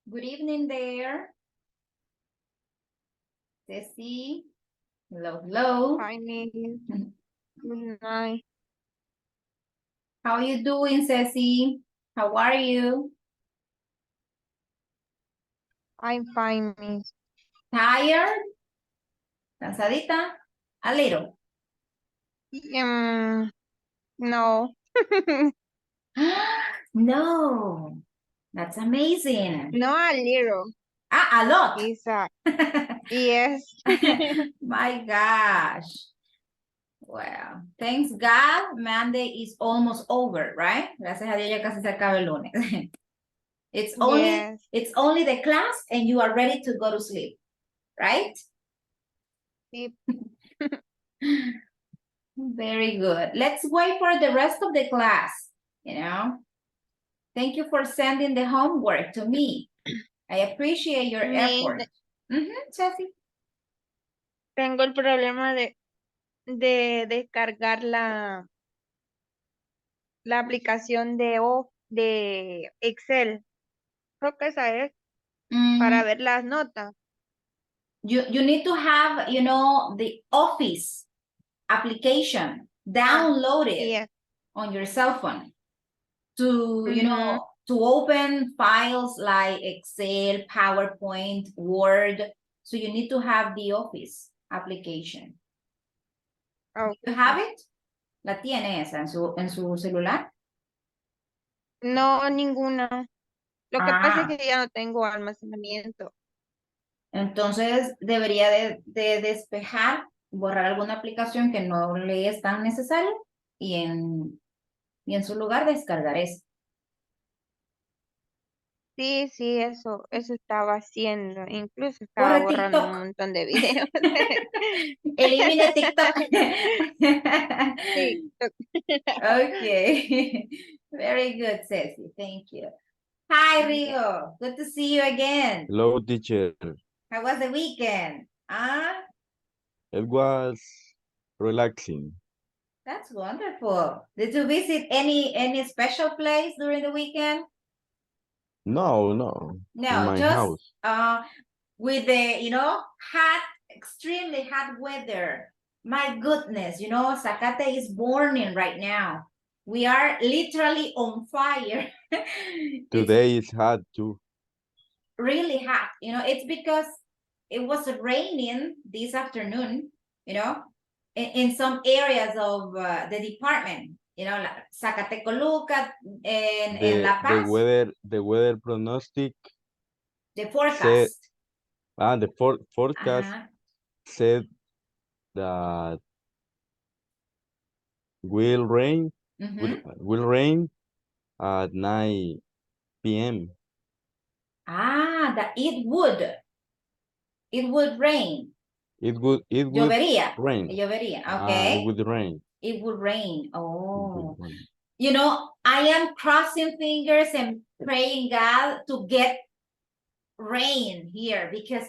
Good evening there. Ceci. Hello, hello. Hi, Miss. Good night. How are you doing, Ceci? How are you? I'm fine, Miss. Tired? Cansadita? A little. No. No, that's amazing. No, a little. Ah, a lot. It's yes. My gosh. Well, thanks God, Monday is almost over, right? Gracias a Dios ya casi se acaba el lunes. It's only Yes. it's only the class and you are ready to go to sleep, right? Sí. Very good. Let's wait for the rest of the class, Thank you for sending the homework to me. I appreciate your Miss, effort. Ceci. tengo el problema de descargar la aplicación de Excel. Creo que esa es para ver las notas. You need to have, the Office application downloaded Yes. on your cell phone to, Ujú. to open files like Excel, PowerPoint, Word. So you need to have the Office application. You have it? ¿La tiene esa en su celular? No, ninguna. Lo que pasa es Ah, que ya no tengo almacenamiento. entonces debería de despejar, borrar alguna aplicación que no le es tan necesaria y en su lugar descargar esa. Sí, sí, eso estaba haciendo. Incluso estaba Borre borrando un TikTok. montón de videos. Elimine TikTok. Sí. Okay. Very good, Ceci. Thank you. Hi, Yeah. Rio. Good to see you again. Hello, teacher. How was the weekend? It was relaxing. That's wonderful. Did you visit any special place during the weekend? No, in No, my just house. with the hot, extremely hot weather. My goodness, Zacate is burning right now. We are literally on fire. It's Today is hot too. really hot. It's because it was raining this afternoon, in some areas of the department, like Zacatecoluca and The La the Paz, weather the weather prognostic the said forecast. the forecast said that will rain will rain at 9 p.m. That it would rain. It would Llovería. rain. Llovería. It Okay. would rain. It would rain. It Oh. would rain. I am crossing fingers and praying God to get rain here because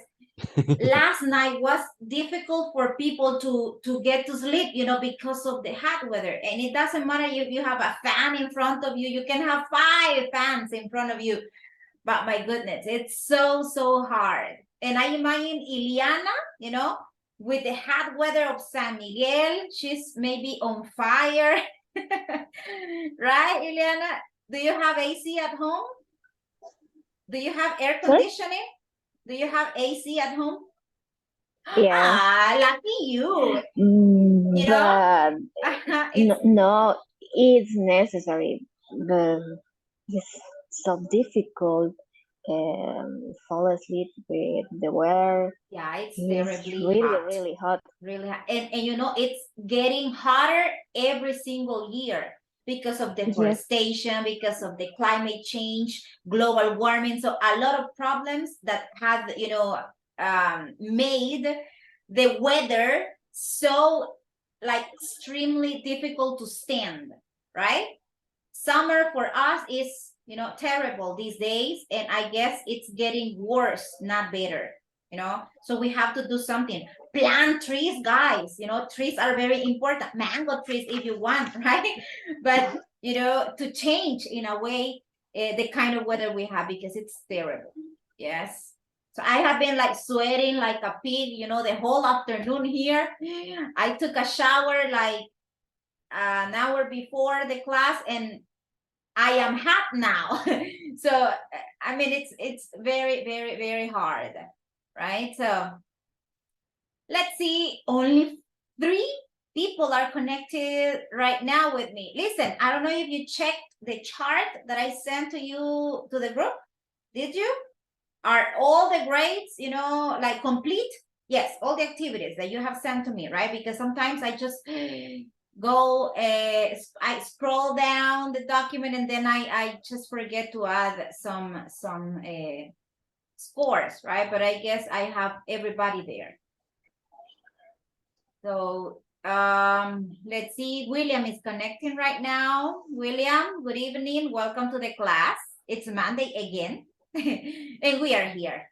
last night was difficult for people to get to sleep, because of the hot weather. And it doesn't matter if you have a fan in front of you. You can have 5 fans in front of you. But my goodness, it's so hard. And I imagine Ileana, with the hot weather of San Miguel, she's maybe on fire. Right, Ileana? Do you have AC at home? Do you have air conditioning? Do you have AC at home? Yes. Lucky you. But It's no, it's necessary. But it's so difficult. Fall asleep with the weather. yeah, it's It's terribly hot. really hot. Really hot. And it's getting hotter every single year because of Yes. deforestation, because of the climate change, global warming. So a lot of problems that have, made the weather so like extremely difficult to stand, right? Summer for us is, terrible these days, and I guess it's getting worse, not better. So we have to do something. Plant trees, guys. Trees are very important. Mango trees if you want, right? But to change in a way the kind of weather we have, because it's terrible. Yes. So I have been like sweating like a pig, you know, the whole afternoon here. I took a shower like an hour before the class and I am hot now. So, I mean, it's very, very, very hard, right? So let's see, only 3 people are connected right now with me. Listen, I don't know if you checked the chart that I sent to you to the group. Did you? Are all the grades, you know, like complete? Yes, all the activities that you have sent to me, right? Because sometimes I just go, I scroll down the document and then I just forget to add some scores, right? But I guess I have everybody there. So let's see, William is connecting right now. William, good evening. Welcome to the class. It's Monday again. And we are here,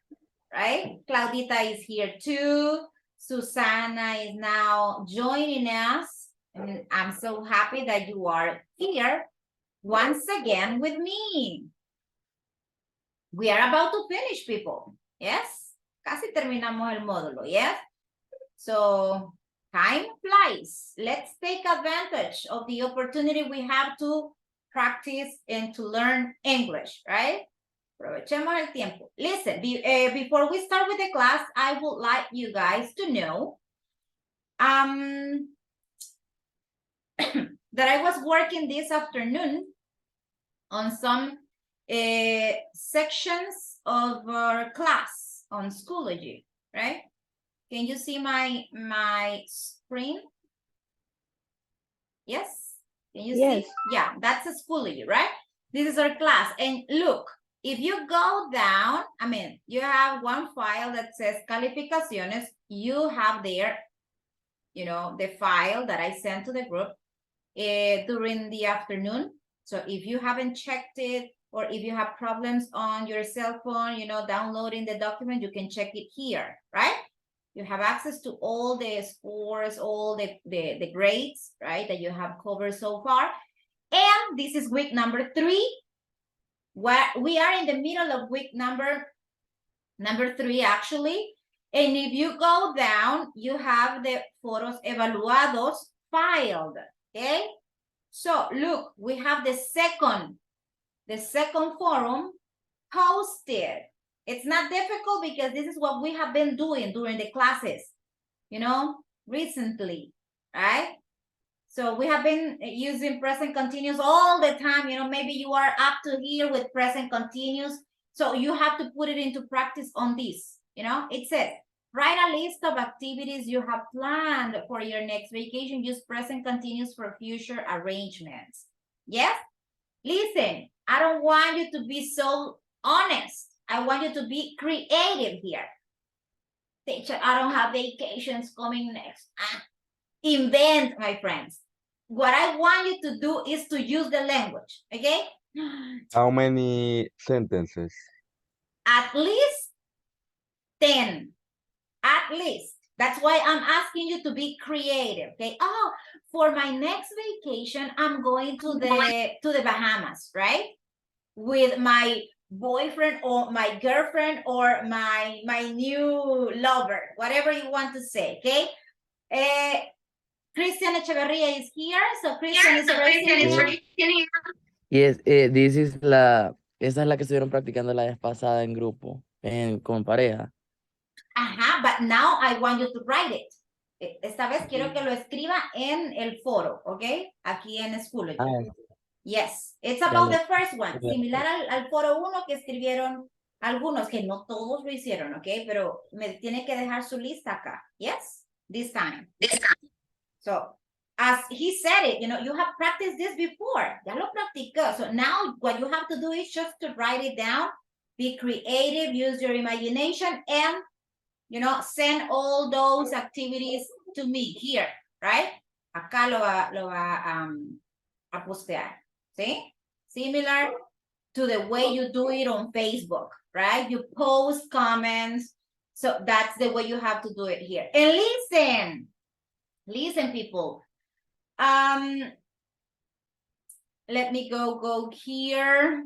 right? Claudita is here too. Susana is now joining us. And I'm so happy that you are here once again with me. We are about to finish, people. Yes? Casi terminamos el módulo, yes? So time flies. Let's take advantage of the opportunity we have to practice and to learn English, right? Aprovechemos el tiempo. Listen, before we start with the class, I would like you guys to know that I was working this afternoon on some sections of our class on Schoology, right? Can you see my screen? Yes? Can you see? Yeah, that's a Schoology, right? This is our class. And look, if you go down, I mean, you have one file that says calificaciones. You have there, you know, the file that I sent to the group during the afternoon. So if you haven't checked it, or if you have problems on your cell phone, you know, downloading the document, you can check it here, right? You have access to all the scores, all the grades, right, that you have covered so far. And this is week number 3. Where we are in the middle of week number 3, actually. And if you go down, you have the foros evaluados filed, okay? So look, we have the second forum posted. It's not difficult because this is what we have been doing during the classes, you know, recently, right? So we have been using present continuous all the time. You know, maybe you are up to here with present continuous. So you have to put it into practice on this. You know, it says, write a list of activities you have planned for your next vacation. Use present continuous for future arrangements. Yes? Listen, I don't want you to be so honest. I want you to be creative here. Teacher, I don't have vacations coming next. Invent, my friends. What I want you to do is to use the language, okay? How many sentences? At least 10. At least. That's why I'm asking you to be creative, okay? Oh, for my next vacation, I'm going to the Bahamas, right? With my boyfriend or my girlfriend or my new lover, whatever you want to say, okay? Christian Echeverria is here, so Christian is raising. Yes, esa es la que estuvieron practicando la vez pasada en grupo, con pareja. Ajá, but now I want you to write it. Esta vez quiero que lo escriba en el foro, ¿ok? Aquí en Schoology. Yes, it's about the first one. Similar al foro 1 que escribieron algunos, que no todos lo hicieron, ¿ok? Pero me tiene que dejar su lista acá. Yes, this time. So, as he said it, you know, you have practiced this before. Ya lo practicó. So now what you have to do is just to write it down, be creative, use your imagination, and, you know, send all those activities to me here, right? Acá lo va a postear, ¿sí? Similar to the way you do it on Facebook, right? You post comments. So that's the way you have to do it here. And listen, people. Let me go here.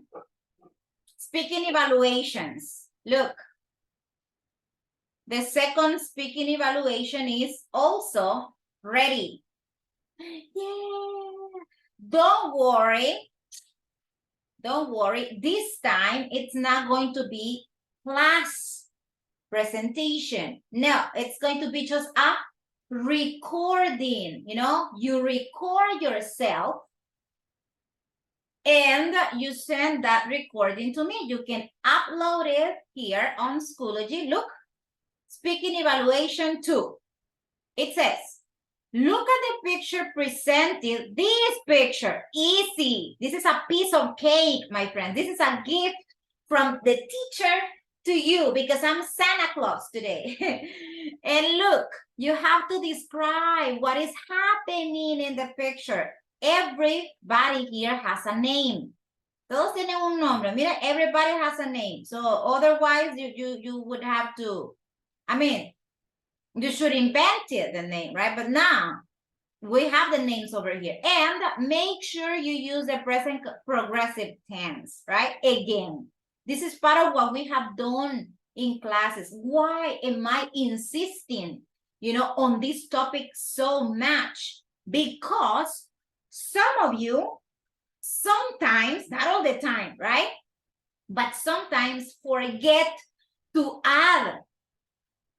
Speaking evaluations. Look. The second speaking evaluation is also ready. Yeah. Don't worry. Don't worry. This time, it's not going to be class presentation. No, it's going to be just a recording. You know, you record yourself and you send that recording to me. You can upload it here on Schoology. Look, speaking evaluation 2. It says, look at the picture presented. This picture, easy. This is a piece of cake, my friend. This is a gift from the teacher to you because I'm Santa Claus today. And look, you have to describe what is happening in the picture. Everybody here has a name. Todos tienen un nombre. Mira, everybody has a name. So otherwise, you would have to, I mean, you should invent it, the name, right? But now we have the names over here. And make sure you use the present progressive tense, right? Again, this is part of what we have done in classes. Why am I insisting, you know, on this topic so much? Because some of you, sometimes, not all the time, right? But sometimes forget to add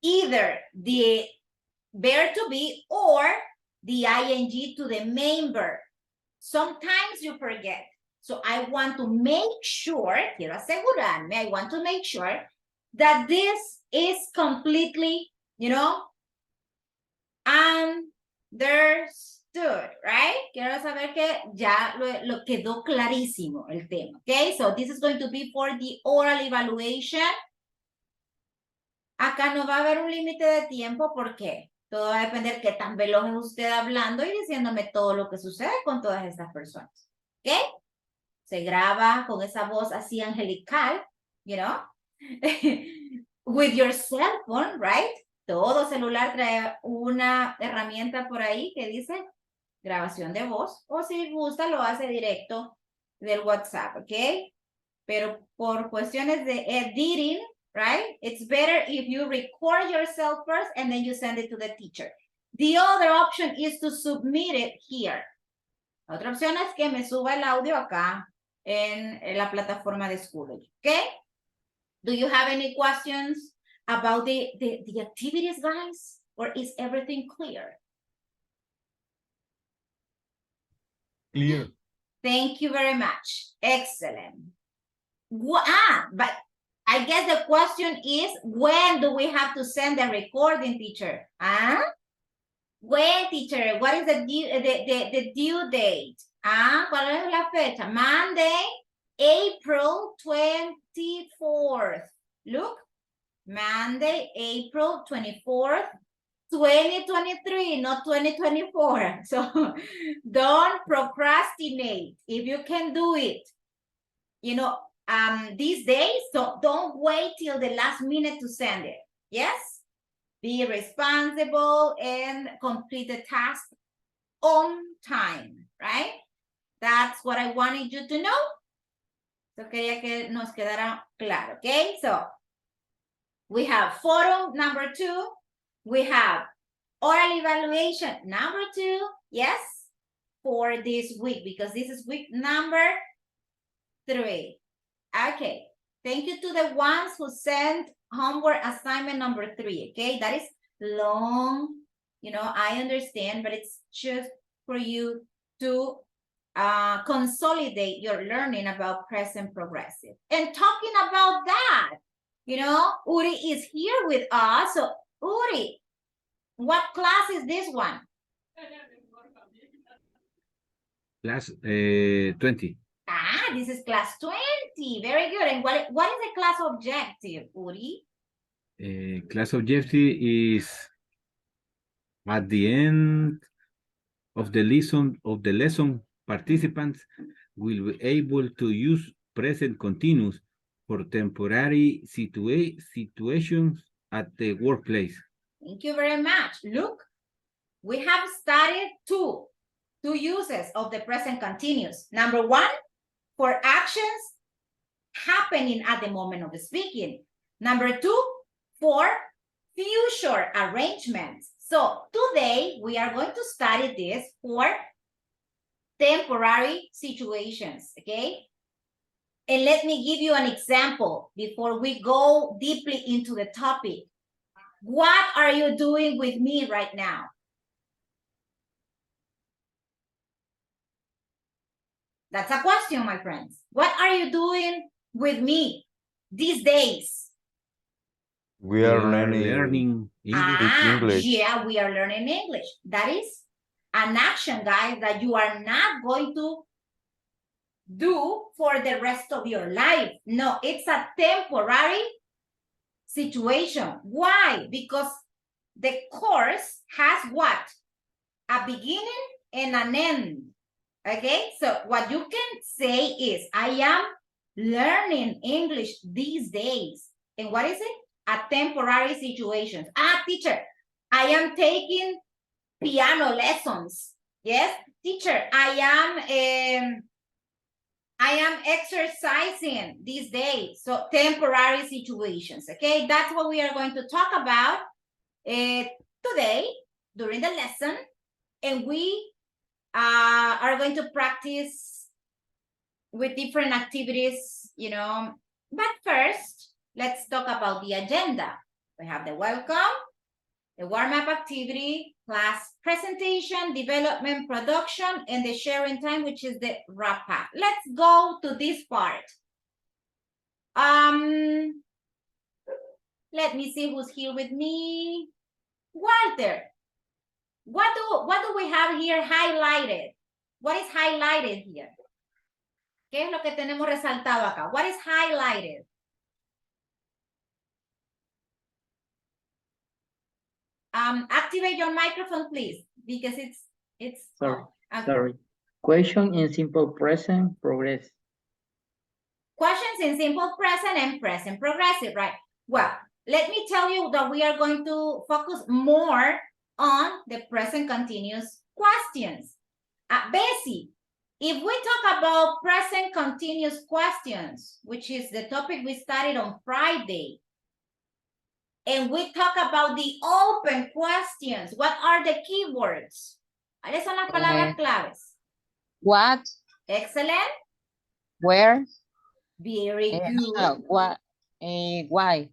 either the verb to be or the ing to the main verb. Sometimes you forget. So I want to make sure, quiero asegurarme, I want to make sure that this is completely, you know, understood, right? Quiero saber que ya lo quedó clarísimo el tema, okay? So this is going to be for the oral evaluation. Acá no va a haber un límite de tiempo porque todo va a depender qué tan veloz es usted hablando y diciéndome todo lo que sucede con todas estas personas. ¿Ok? Se graba con esa voz así angelical, you know, with your cell phone, right? Todo celular trae una herramienta por ahí que dice grabación de voz o si gusta lo hace directo del WhatsApp, ¿ok? Pero por cuestiones de editing, right? It's better if you record yourself first and then you send it to the teacher. The other option is to submit it here. Otra opción es que me suba el audio acá en la plataforma de Schoology, okay? Do you have any questions about the activities, guys? Or is everything clear? Clear. Thank you very much. Excellent. But I guess the question is, when do we have to send the recording, teacher? When, teacher? What is the due date? ¿Cuál es la fecha? Monday, April 24th. Look, Monday, April 24th, 2023, not 2024. So don't procrastinate. If you can do it, you know, these days, so don't wait till the last minute to send it. Yes? Be responsible and complete the task on time, right? That's what I wanted you to know. So quería que nos quedara claro, okay? So we have photo number 2. We have oral evaluation number 2, yes, for this week, because this is week number 3. Okay, thank you to the ones who sent homework assignment number 3, okay? That is long, you know, I understand, but it's just for you to consolidate your learning about present progressive. And talking about that, you know, Uri is here with us. So, Uri, what class is this one? Class 20. This is class 20. Very good. And what is the class objective, Uri? Class objective is at the end of the lesson, participants will be able to use present continuous for temporary situations at the workplace. Thank you very much. Look, we have studied two uses of the present continuous. Number 1, for actions happening at the moment of the speaking. Number 2, for future arrangements. So today we are going to study this for temporary situations, okay? And let me give you an example before we go deeply into the topic. What are you doing with me right now? That's a question, my friends. What are you doing with me these days? We are learning English. English. Yeah, we are learning English. That is an action, guys, that you are not going to do for the rest of your life. No, it's a temporary situation. Why? Because the course has what? A beginning and an end. Okay, so what you can say is, I am learning English these days. And what is it? A temporary situation. Teacher, I am taking piano lessons. Yes, teacher, I am exercising these days. So temporary situations. Okay, that's what we are going to talk about today during the lesson. And we are going to practice with different activities, you know. But first, let's talk about the agenda. We have the welcome, the warm-up activity, class presentation, development, production, and the sharing time, which is the wrap-up. Let's go to this part. Let me see who's here with me. Walter, what do we have here highlighted? What is highlighted here? ¿Qué es lo que tenemos resaltado acá? What is highlighted? Activate your microphone, please, because it's Sorry. okay. Sorry. Question in simple present progress. Questions in simple present and present progressive, right? Well, let me tell you that we are going to focus more on the present continuous questions. Bessie, if we talk about present continuous questions, which is the topic we studied on Friday, and we talk about the open questions, what are the keywords? ¿Cuáles son las palabras claves? What? Excellent. Where? Very good. What? Why?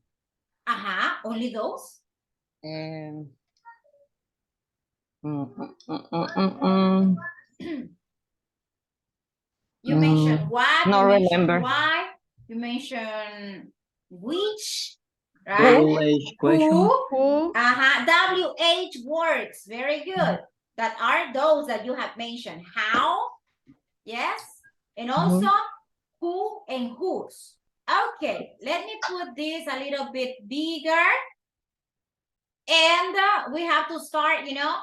Only those? You mentioned what, No you mentioned remember. why, you mentioned which, right? WH question. Who? WH words, very good. That are those that you have mentioned. How, yes, and also who and whose. Okay, let me put this a little bit bigger. And we have to start, you know,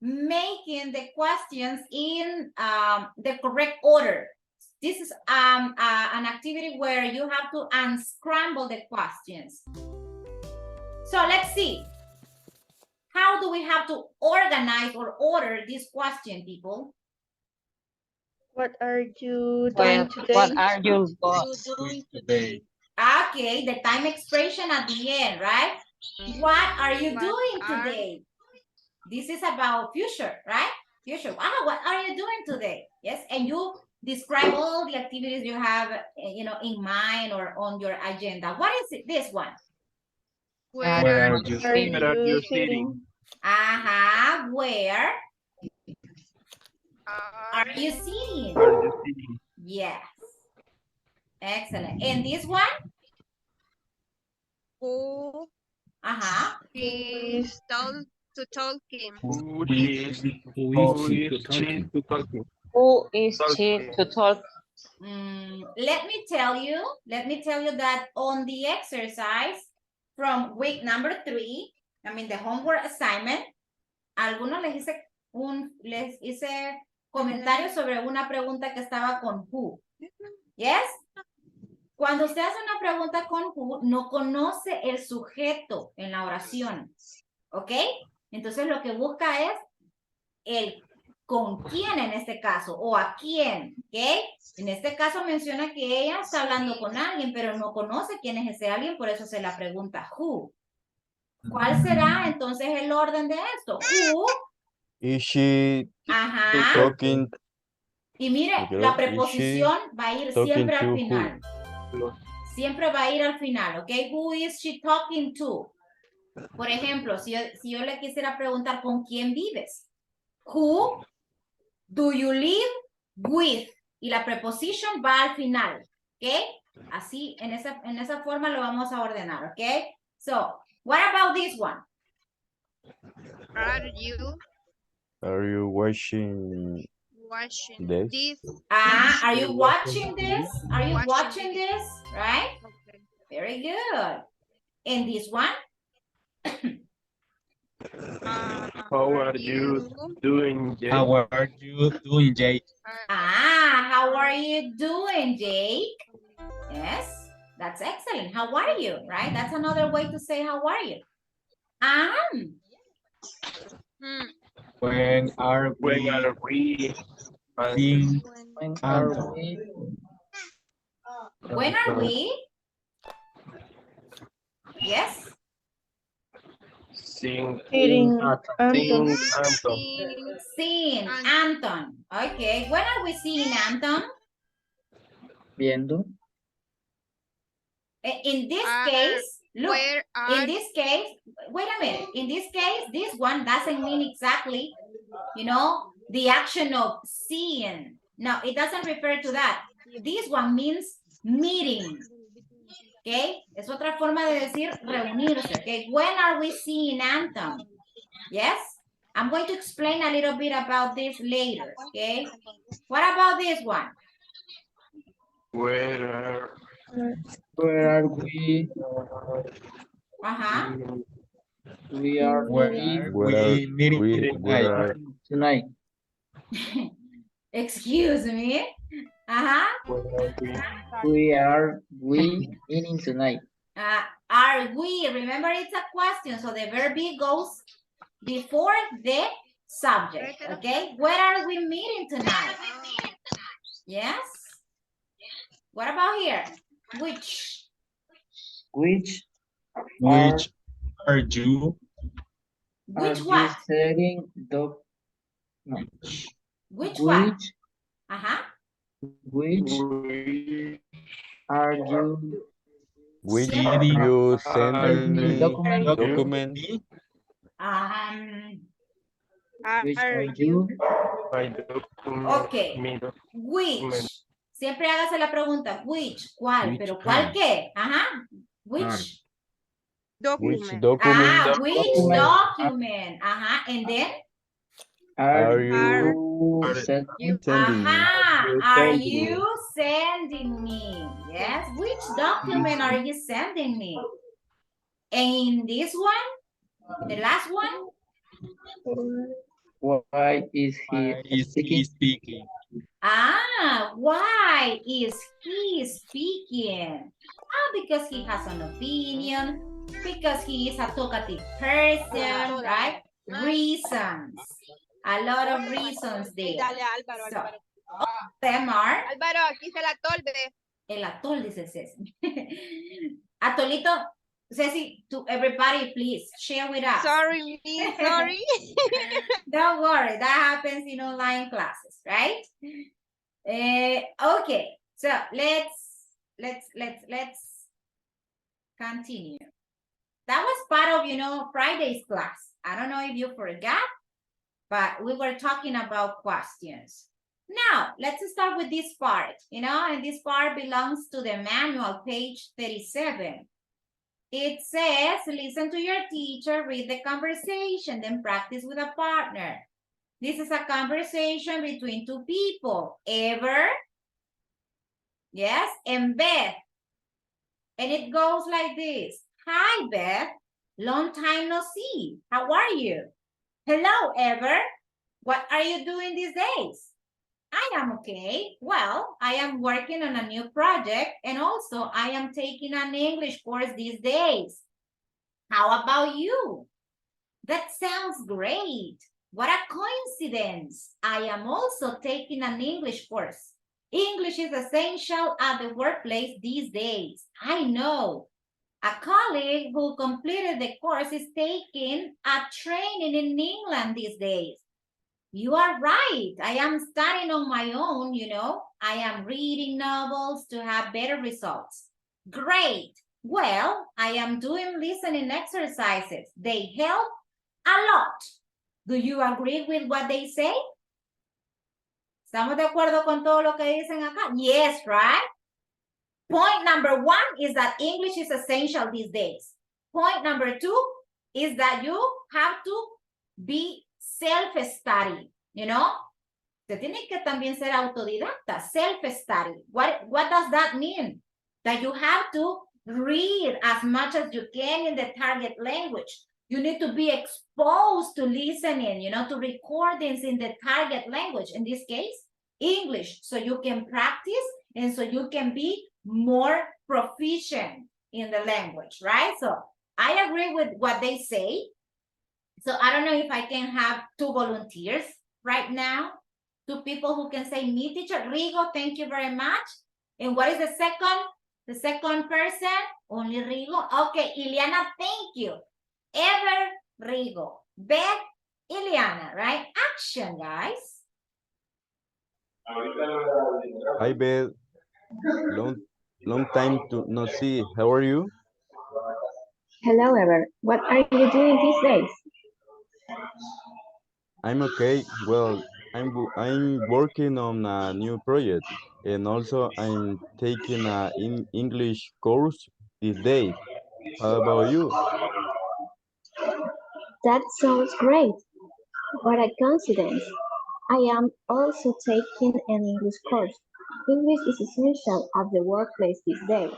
making the questions in the correct order. This is an activity where you have to unscramble the questions. So let's see. How do we have to organize or order this question, people? What are you doing today? What are you doing today? Okay, the time expression at the end, right? What are you doing today? This is about future, right? Future. What are you doing today? Yes, and you describe all the activities you have, you know, in mind or on your agenda. What is it? This one? Where are you sitting? Where are you sitting? Yes. Excellent. And this one? Who is talking? Who is she to talking? Who is she to talk? Let me tell you that on the exercise from week number 3, I mean the homework assignment, algunos les hice comentarios sobre una pregunta que estaba con who. Yes? Cuando usted hace una pregunta con who, no conoce el sujeto en la oración. ¿Ok? Entonces lo que busca es el con quién en este caso o a quién, ¿ok? En este caso menciona que ella está hablando con alguien, pero no conoce quién es ese alguien, por eso se la pregunta who. ¿Cuál será entonces el orden de esto? Who. Is she Ajá. talking? Y mire, Yo creo, la is she preposición va a ir talking siempre al to final. Siempre va a ir al final, ¿ok? Who is she talking to? Por ejemplo, si yo le quisiera preguntar ¿con quién vives? Who do you live with? Y la preposición va al final, ¿ok? Así, en esa forma lo vamos a ordenar, ¿ok? So, what about this one? Are you Are you watching watching this? this? Are you watching this? Are you watching this? Right? Okay. Very good. And this one? How are you doing, Jake? How are you doing, Jake? How are you doing, Jake? Yes, that's excellent. How are you? Right? That's another way to say how are you. When are we seeing When are Anton? we? When are we? Yes. Seeing Seeing Seeing Anton. Okay. When are we seeing Anton? Viendo. In this case, look, where are in this case, wait a minute. In this case, this one doesn't mean exactly, the action of seeing. No, it doesn't refer to that. This one means meeting. Okay? Es otra forma de decir reunirse. Okay? When are we seeing Anton? Yes? I'm going to explain a little bit about this later. Okay? What about this one? Where are we? We are Where meeting are we meeting tonight? tonight. Excuse me. We are meeting tonight. Are we? Remember, it's a question, so the verb be goes before the subject. Okay, where are we meeting tonight? Yes. What about here? Which Are you? Which what? Setting Which what? Which are you Which Siempre. you sending me document? document? Which are you? Okay. Which. Siempre hágase la pregunta, which, ¿cuál? Which Pero ¿cuál are? qué? Which. Which document? document Which document? And then? are you sending? sending me? Are you sending me? Yes. Which document are you sending me? And in this one, the last one? Why is he speaking? Why is he speaking? Because he has an opinion, because he is a talkative person, right? Reasons. A lot of reasons there. So, them are... Álvaro, aquí está el atolve. El atol, dice Ceci. Atolito, Ceci, to everybody, please, share with us. Sorry, sorry. Don't worry, that happens in online classes, right? Okay, so let's continue. That was part of, Friday's class. I don't know if you forgot, but we were talking about questions. Now, let's start with this part, and this part belongs to the manual, page 37. It says, listen to your teacher, read the conversation, then practice with a partner. This is a conversation between two people, Ever, yes, and Beth. And it goes like this. Hi, Beth. Long time no see. How are you? Hello, Ever. What are you doing these days? I am okay. Well, I am working on a new project, and also I am taking an English course these days. How about you? That sounds great. What a coincidence. I am also taking an English course. English is essential at the workplace these days. I know. A colleague who completed the course is taking a training in England these days. You are right. I am studying on my own, you know. I am reading novels to have better results. Great. Well, I am doing listening exercises. They help a lot. Do you agree with what they say? ¿Estamos de acuerdo con todo lo que dicen acá? Yes, right? Point number 1 is that English is essential these days. Point number 2 is that you have to be self-study, you know? Se tiene que también ser autodidacta, self-study. What does that mean? That you have to read as much as you can in the target language. You need to be exposed to listening, you know, to recordings in the target language. In this case, English, so you can practice and so you can be more proficient in the language, right? So I agree with what they say. So I don't know if I can have 2 volunteers right now. 2 people who can say me, teacher. Rigo, thank you very much. And what is the second? The second person? Only Rigo. Okay, Ileana, thank you. Ever, Rigo. Beth, Ileana, right? Action, guys. Hi, Beth. Long time to not see. How are you? Hello, Ever. What are you doing these days? I'm okay. Well, I'm working on a new project, and also I'm taking a English course these days. How about you? That sounds great. What a coincidence. I am also taking an English course. English is essential at the workplace these days.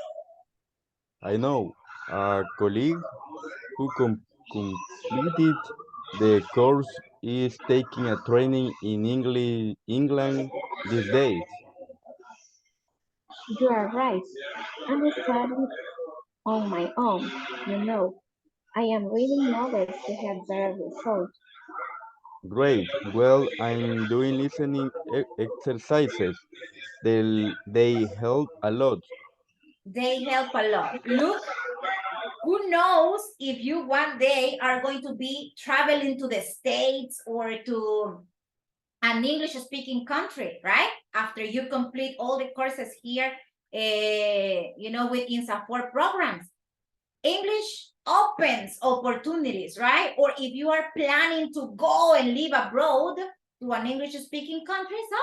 I know a colleague who completed the course is taking a training in England these days. You are right. I'm studying on my own. You know, I am reading novels to have better results. Great. Well, I'm doing listening exercises. They help a lot. They help a lot. Look, who knows if you one day are going to be traveling to the States or to an English speaking country, right? After you complete all the courses here, you know, with INSAFOR programs. English opens opportunities, right? Or if you are planning to go and live abroad to an English speaking country, so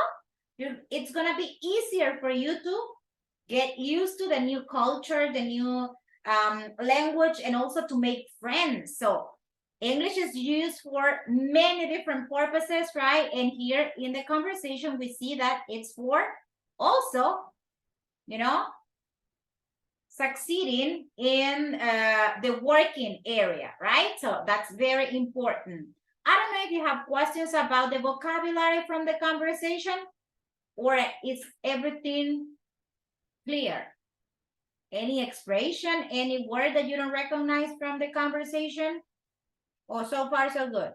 it's going to be easier for you to get used to the new culture, the new language, and also to make friends. So English is used for many different purposes, right? And here in the conversation, we see that it's for also, you know, succeeding in the working area, right? So that's very important. I don't know if you have questions about the vocabulary from the conversation, or is everything clear? Any expression, any word that you don't recognize from the conversation? Or so far, so good?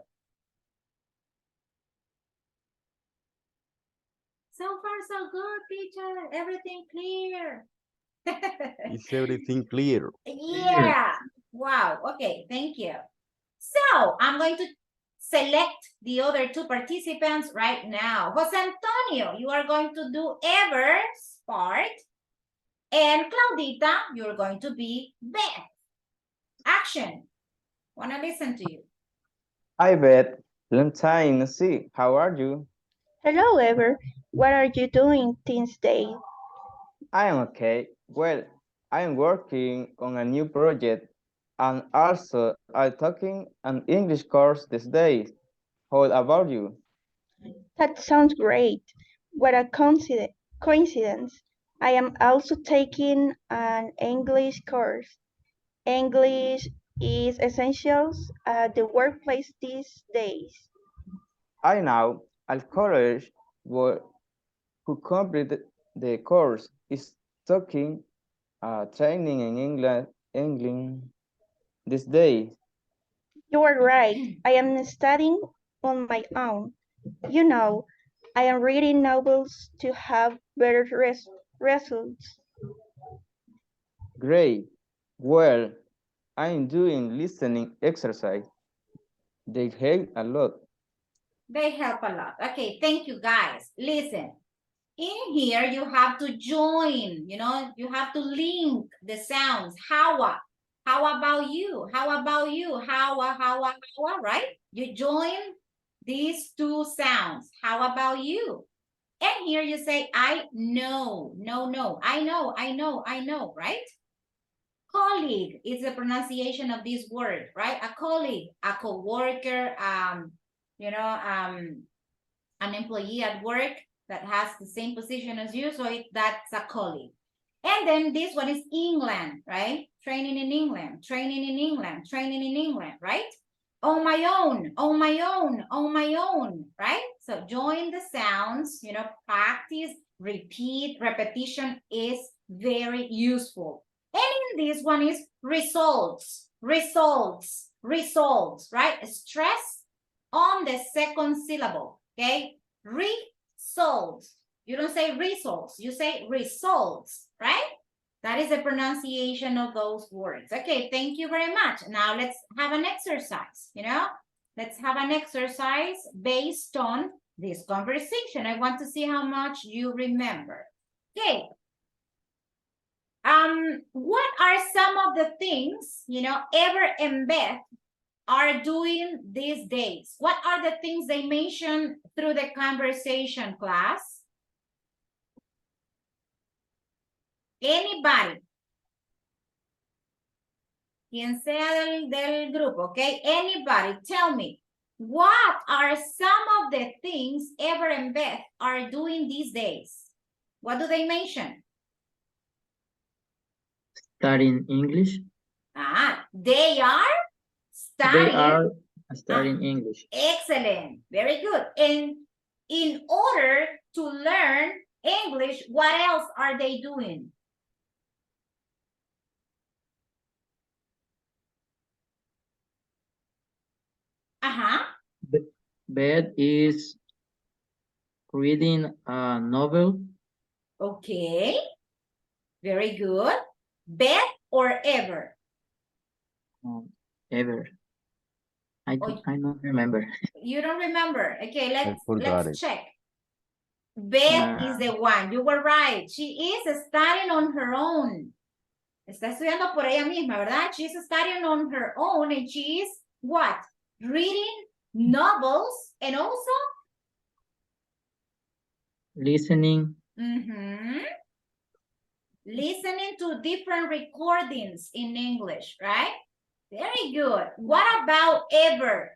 So far, so good, teacher. Everything clear. Is everything clear? Yeah. Wow. Okay. Thank you. So I'm going to select the other 2 participants right now. Jose Antonio, you are going to do Ever's part. And Claudita, you're going to be Beth. Action. Want to listen to you. Hi, Beth. Long time no see. How are you? Hello, Ever. What are you doing these days? I am okay. Well, I am working on a new project and also I'm taking an English course these days. How about you? That sounds great. What a coincidence. I am also taking an English course. English is essential at the workplace these days. I know a college who completed the course is taking training in England these days. You are right. I am studying on my own. You know, I am reading novels to have better results. Great. Well, I'm doing listening exercise. They help a lot. They help a lot. Okay, thank you guys. Listen, in here you have to join, you have to link the sounds. How about you? How about you? How, right? You join these two sounds. How about you? And here you say, I know, no, I know, right? Colleague is the pronunciation of this word, right? A colleague, a co-worker, an employee at work that has the same position as you, so that's a colleague. And then this one is England, right? Training in England, training in England, training in England, right? On my own, on my own, on my own, right? So join the sounds, practice, repeat, repetition is very useful. And in this one is results, results, results, right? Stress on the second syllable, okay? Results. You don't say results, you say results, right? That is the pronunciation of those words. Okay, thank you very much. Now let's have an exercise, Let's have an exercise based on this conversation. I want to see how much you remember. Okay. What are some of the things, Ever and Beth are doing these days? What are the things they mentioned through the conversation, class? Anybody? Quien sea del grupo, okay? Anybody, tell me, what are some of the things Ever and Beth are doing these days? What do they mention? Studying English. They are studying. They are studying English. Excellent. Very good. And in order to learn English, what else are they doing? Beth is reading a novel. Okay. Very good. Beth or Ever? Ever. I don't remember. You don't remember. Okay, let's check. Beth Nah. is the one. You were right. She is studying on her own. Está estudiando por ella misma, ¿verdad? She's studying on her own and she is what? Reading novels and also Listening. Listening to different recordings in English, right? Very good. What about Ever?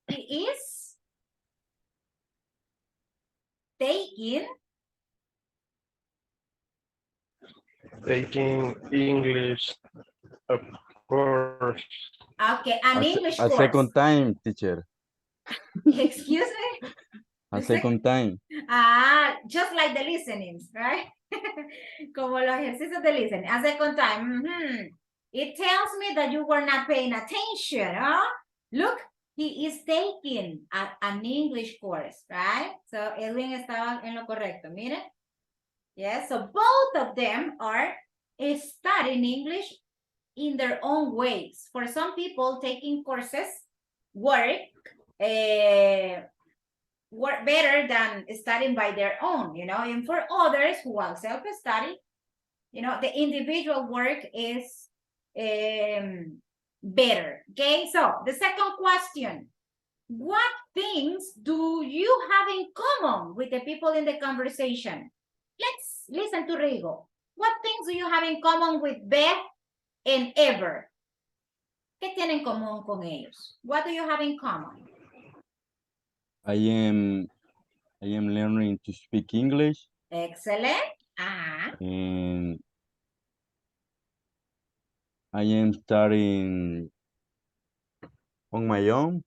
He is taking English, of course. Okay, an English course. A second time, teacher. Excuse me? A second time. Just like the listenings, right? Como los ejercicios de listening. A second time. It tells me that you were not paying attention, huh? Look, he is taking an English course, right? So Edwin estaba en lo correcto, miren. Yes, so both of them are studying English in their own ways. For some people, taking courses work better than studying by their own, and for others who are self-study, the individual work is better. Okay, so the second question, what things do you have in common with the people in the conversation? Let's listen to Rigo. What things do you have in common with Beth and Ever? ¿Qué tienen en común con ellos? What do you have in common? I am learning to speak English. Excellent. And I am studying on my own.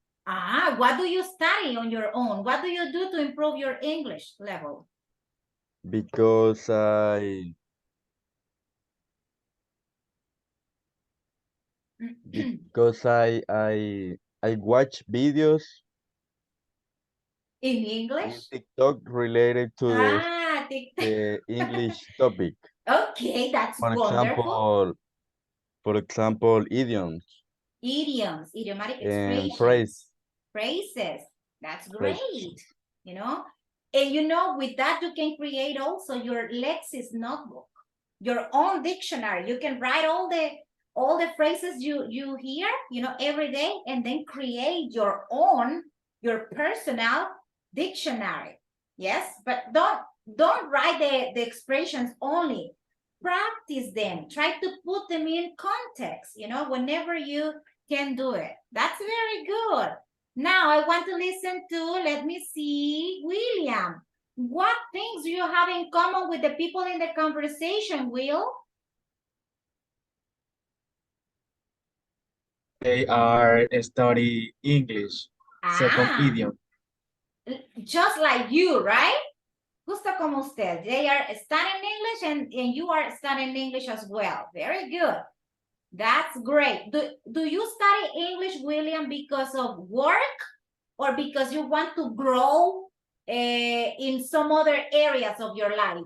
What do you study on your own? What do you do to improve your English level? Because I I watch videos In in English? TikTok related to TikTok. the English topic. Okay, that's For wonderful. example, idioms Idioms, idiomatic and expressions, phrases. That's phrases. great. You know, and you know, with that, you can create also your Lexis notebook, your own dictionary. You can write all the phrases you hear, you know, every day, and then create your own, your personal dictionary. Yes, but don't write the expressions only. Practice them. Try to put them in context, you know, whenever you can do it. That's very good. Now I want to listen to, let me see, William. What things do you have in common with the people in the conversation, Will? They are study English, second Ah, idiom. just like you, right? Justo como usted. They are studying English and you are studying English as well. Very good. That's great. Do you study English, William, because of work or because you want to grow in some other areas of your life?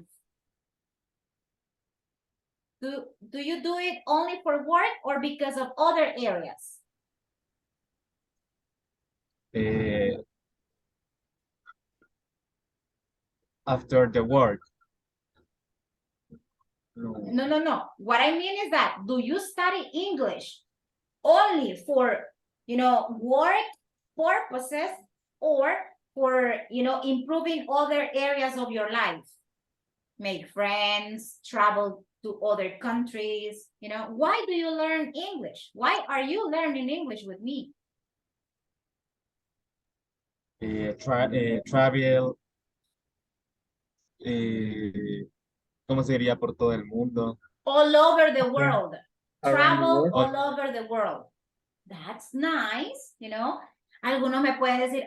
Do you do it only for work or because of other areas? After the work. No. What I mean is that, do you study English only for, you know, work purposes or for, you know, improving other areas of your life? Make friends, travel to other countries, you know? Why do you learn English? Why are you learning English with me? Travel, ¿cómo sería por todo el mundo? All over the world. Around the Travel world. all over the world. That's nice, you know? Algunos me pueden decir,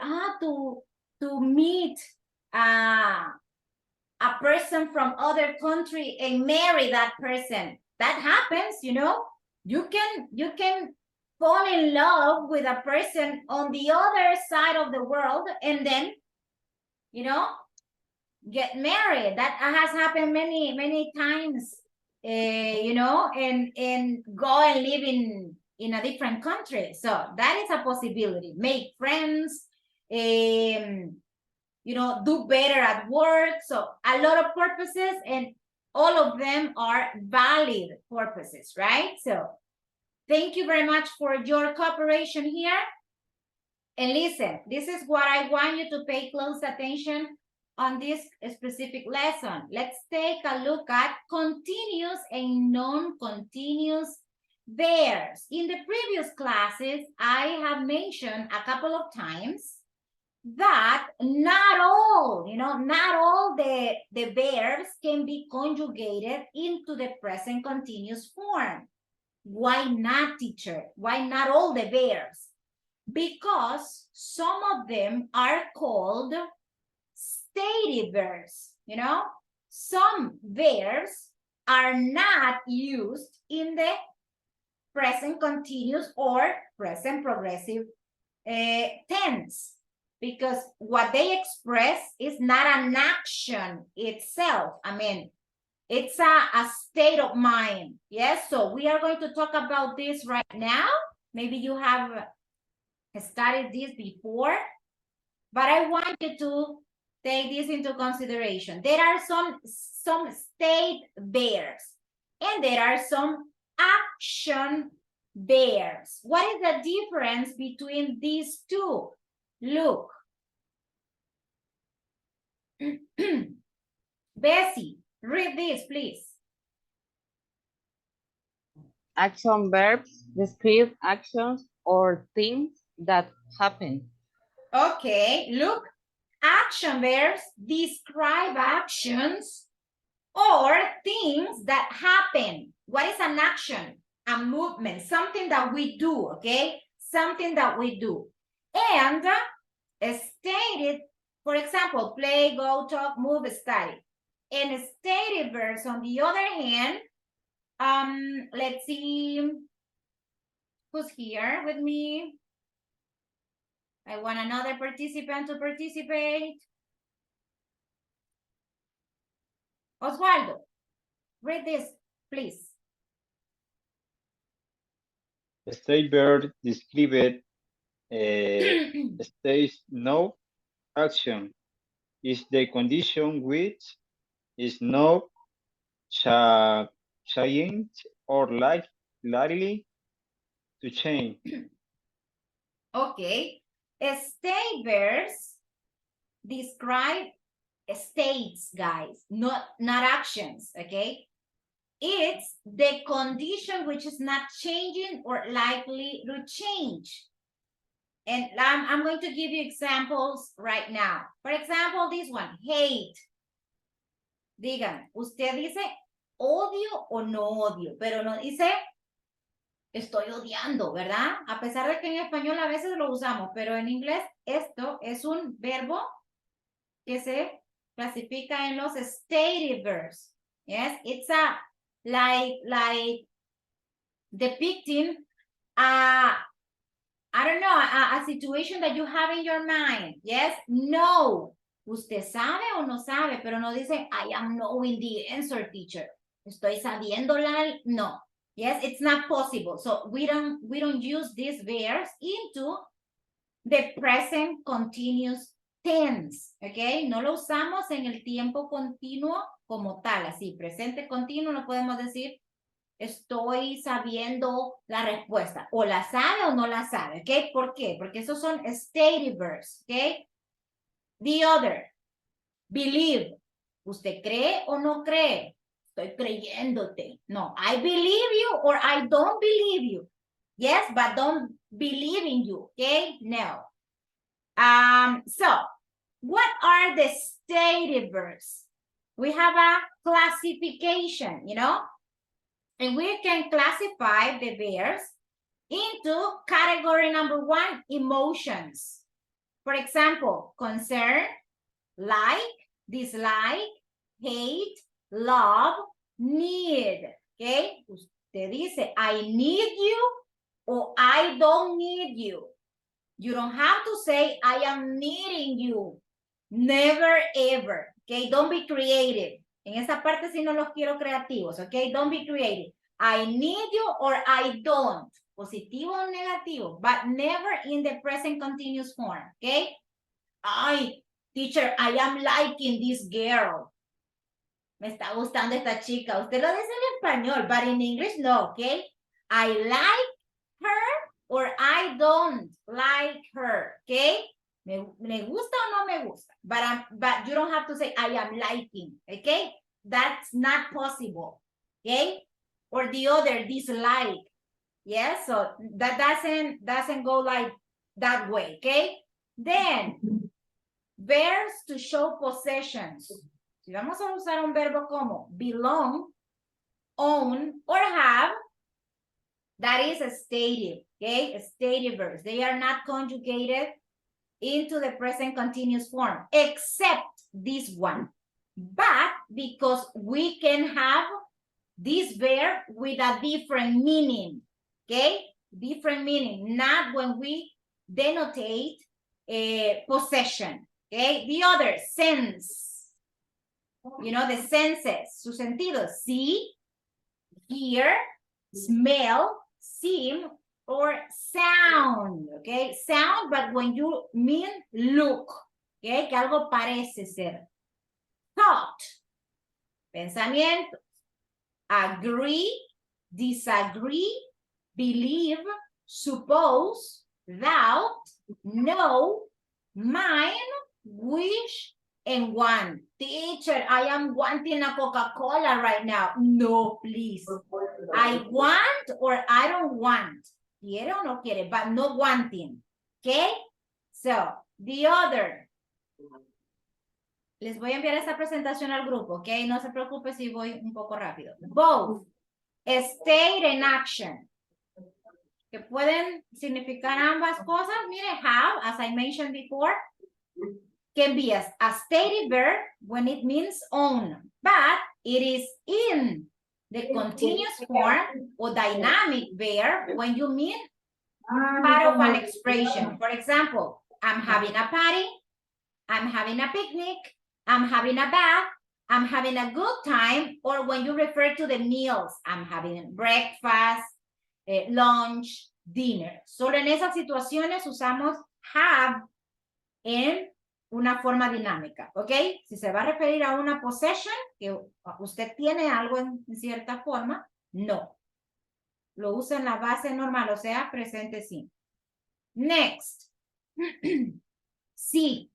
to meet a person from other country and marry that person. That happens, you know? You can fall in love with a person on the other side of the world and then, you know, get married. That has happened many times, you know, and go and live in a different country. So that is a possibility. Make friends, you know, do better at work. So a lot of purposes, and all of them are valid purposes, right? So thank you very much for your cooperation here. And listen, this is what I want you to pay close attention on this specific lesson. Let's take a look at continuous and non-continuous verbs. In the previous classes, I have mentioned a couple of times that not all, you know, not all the verbs can be conjugated into the present continuous form. Why not, teacher? Why not all the verbs? Because some of them are called stative verbs, you know? Some verbs are not used in the present continuous or present progressive tense, because what they express is not an action itself. I mean, it's a state of mind. Yes, so we are going to talk about this right now. Maybe you have studied this before, but I want you to take this into consideration. There are some state verbs and there are some action verbs. What is the difference between these two? Look. Bessie, read this, please. Action verbs describe actions or things that happen. Okay, look. Action verbs describe actions or things that happen. What is an action? A movement, something that we do, okay? Something that we do. And stated, for example, play, go, talk, move, study. And stated verbs, on the other hand, let's see, who's here with me? I want another participant to participate. Osvaldo, read this, please. State verb described states no action is the condition which is not change or likely to change. Okay. State verbs describe states, guys, not actions, okay? It's the condition which is not changing or likely to change. And I'm going to give you examples right now. For example, this one, hate. Digan, usted dice odio o no odio, pero no dice estoy odiando, ¿verdad? A pesar de que en español a veces lo usamos, pero en inglés esto es un verbo que se clasifica en los stative verbs. Yes, it's a like depicting a I don't know, a situation that you have in your mind. Yes, no. Usted sabe o no sabe, pero no dice I am knowing the answer, teacher. Estoy sabiéndola. No. Yes, it's not possible. So we don't use these verbs into the present continuous tense, ¿ok? No lo usamos en el tiempo continuo como tal, así, presente continuo no podemos decir estoy sabiendo la respuesta, o la sabe o no la sabe, ¿ok? ¿Por qué? Porque esos son stative verbs, ¿ok? The other, believe, ¿usted cree o no cree? Estoy creyéndote. No, I believe you or I don't believe you. Yes, but don't believe in you, okay? No. So, what are the stative verbs? We have a classification, you know, and we can classify the verbs into category number 1, emotions. For example, concern, like, dislike, hate, love, need. Okay? Usted dice, I need you or I don't need you. You don't have to say, I am needing you. Never, ever. Okay? Don't be creative. En esa parte sí no los quiero creativos. Okay? Don't be creative. I need you or I don't. Positivo o negativo. But never in the present continuous form. Okay? Ay, teacher, I am liking this girl. Me está gustando esta chica. Usted lo dice en español, but in English, no, okay? I like her or I don't like her, okay? Me gusta o no me gusta, but you don't have to say I am liking, okay? That's not possible, okay? Or the other, dislike, yes? So that doesn't go like that way, okay? Then, verbs to show possessions. Si vamos a usar un verbo como belong, own, or have, that is a stative, okay? Stative verbs. They are not conjugated into the present continuous form, except this one. But because we can have this verb with a different meaning, okay? Different meaning, not when we denotate possession, okay? The other, sense. You know, the senses, sus sentidos, see, hear, smell, seem, or sound, okay? Sound, but when you mean look, okay? Que algo parece ser. Thought, pensamiento. Agree, disagree, believe, suppose, doubt, know, mind, wish, and want. Teacher, I am wanting a Coca-Cola right now. No, please. I want or I don't want. Quiere o no quiere, but no wanting. Okay? So, the other. Les voy a enviar esta presentación al grupo, ¿ok? No se preocupe si voy un poco rápido. Both. State and action. Que pueden significar ambas cosas. Mire, have, as I mentioned before, can be a stative verb when it means own, but it is in the continuous form or dynamic verb when you mean part of an expression. For example, I'm having a party, I'm having a picnic, I'm having a bath, I'm having a good time, or when you refer to the meals, I'm having breakfast, lunch, dinner. Solo en esas situaciones usamos have en una forma dinámica, ¿ok? Si se va a referir a una possession, que usted tiene algo en cierta forma, no. Lo usa en la base normal, o sea, presente sí. Next. Sí.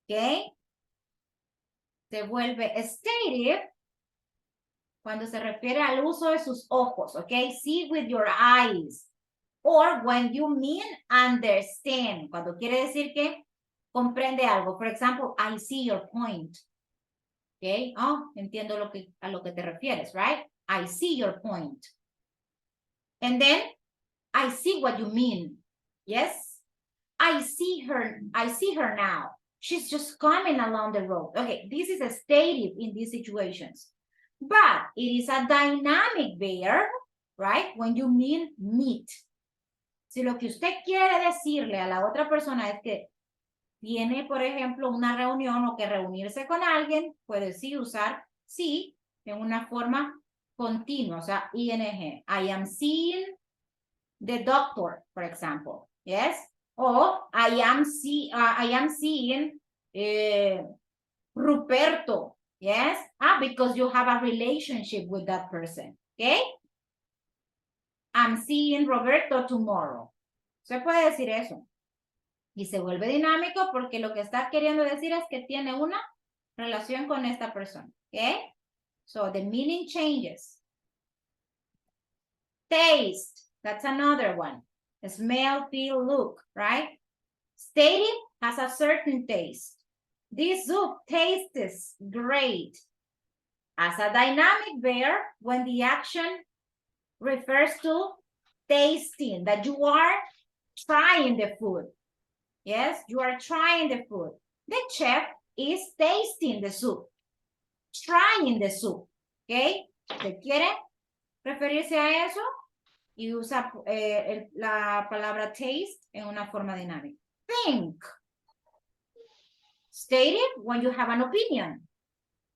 ¿Ok? Se vuelve stative cuando se refiere al uso de sus ojos, ¿ok? See with your eyes. Or when you mean understand, cuando quiere decir que comprende algo. For example, I see your point. ¿Ok? Oh, entiendo a lo que te refieres, right? I see your point. And then, I see what you mean. Yes? I see her now. She's just coming along the road. Okay, this is a stative in these situations. But it is a dynamic verb, right? When you mean meet. Si lo que usted quiere decirle a la otra persona es que tiene, por ejemplo, una reunión o que reunirse con alguien, puede sí usar sí en una forma continua, o sea, ing. I am seeing the doctor, for example. Yes? Or I am seeing Ruperto. Yes? Because you have a relationship with that person. Okay? I'm seeing Roberto tomorrow. Se puede decir eso. Y se vuelve dinámico porque lo que está queriendo decir es que tiene una relación con esta persona. Okay? So the meaning changes. Taste. That's another one. Smell, feel, look, right? Stative has a certain taste. This soup tastes great. As a dynamic verb, when the action refers to tasting, that you are trying the food. Yes, you are trying the food. The chef is tasting the soup, trying the soup. Okay, ¿se quiere referirse a eso? Y usa la palabra taste en una forma dinámica. Think. Stated when you have an opinion.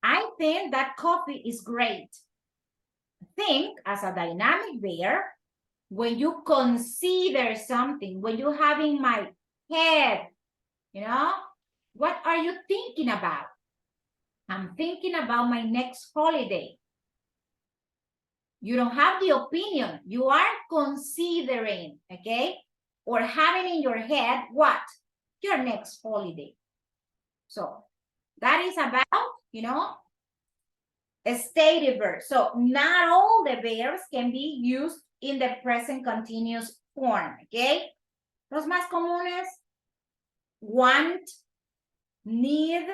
I think that coffee is great. Think as a dynamic verb when you consider something, when you have in my head, you know, what are you thinking about? I'm thinking about my next holiday. You don't have the opinion. You are considering, okay? Or having in your head what? Your next holiday. So that is about, you know, a stative verb. So not all the verbs can be used in the present continuous form, okay? Los más comunes, want, need,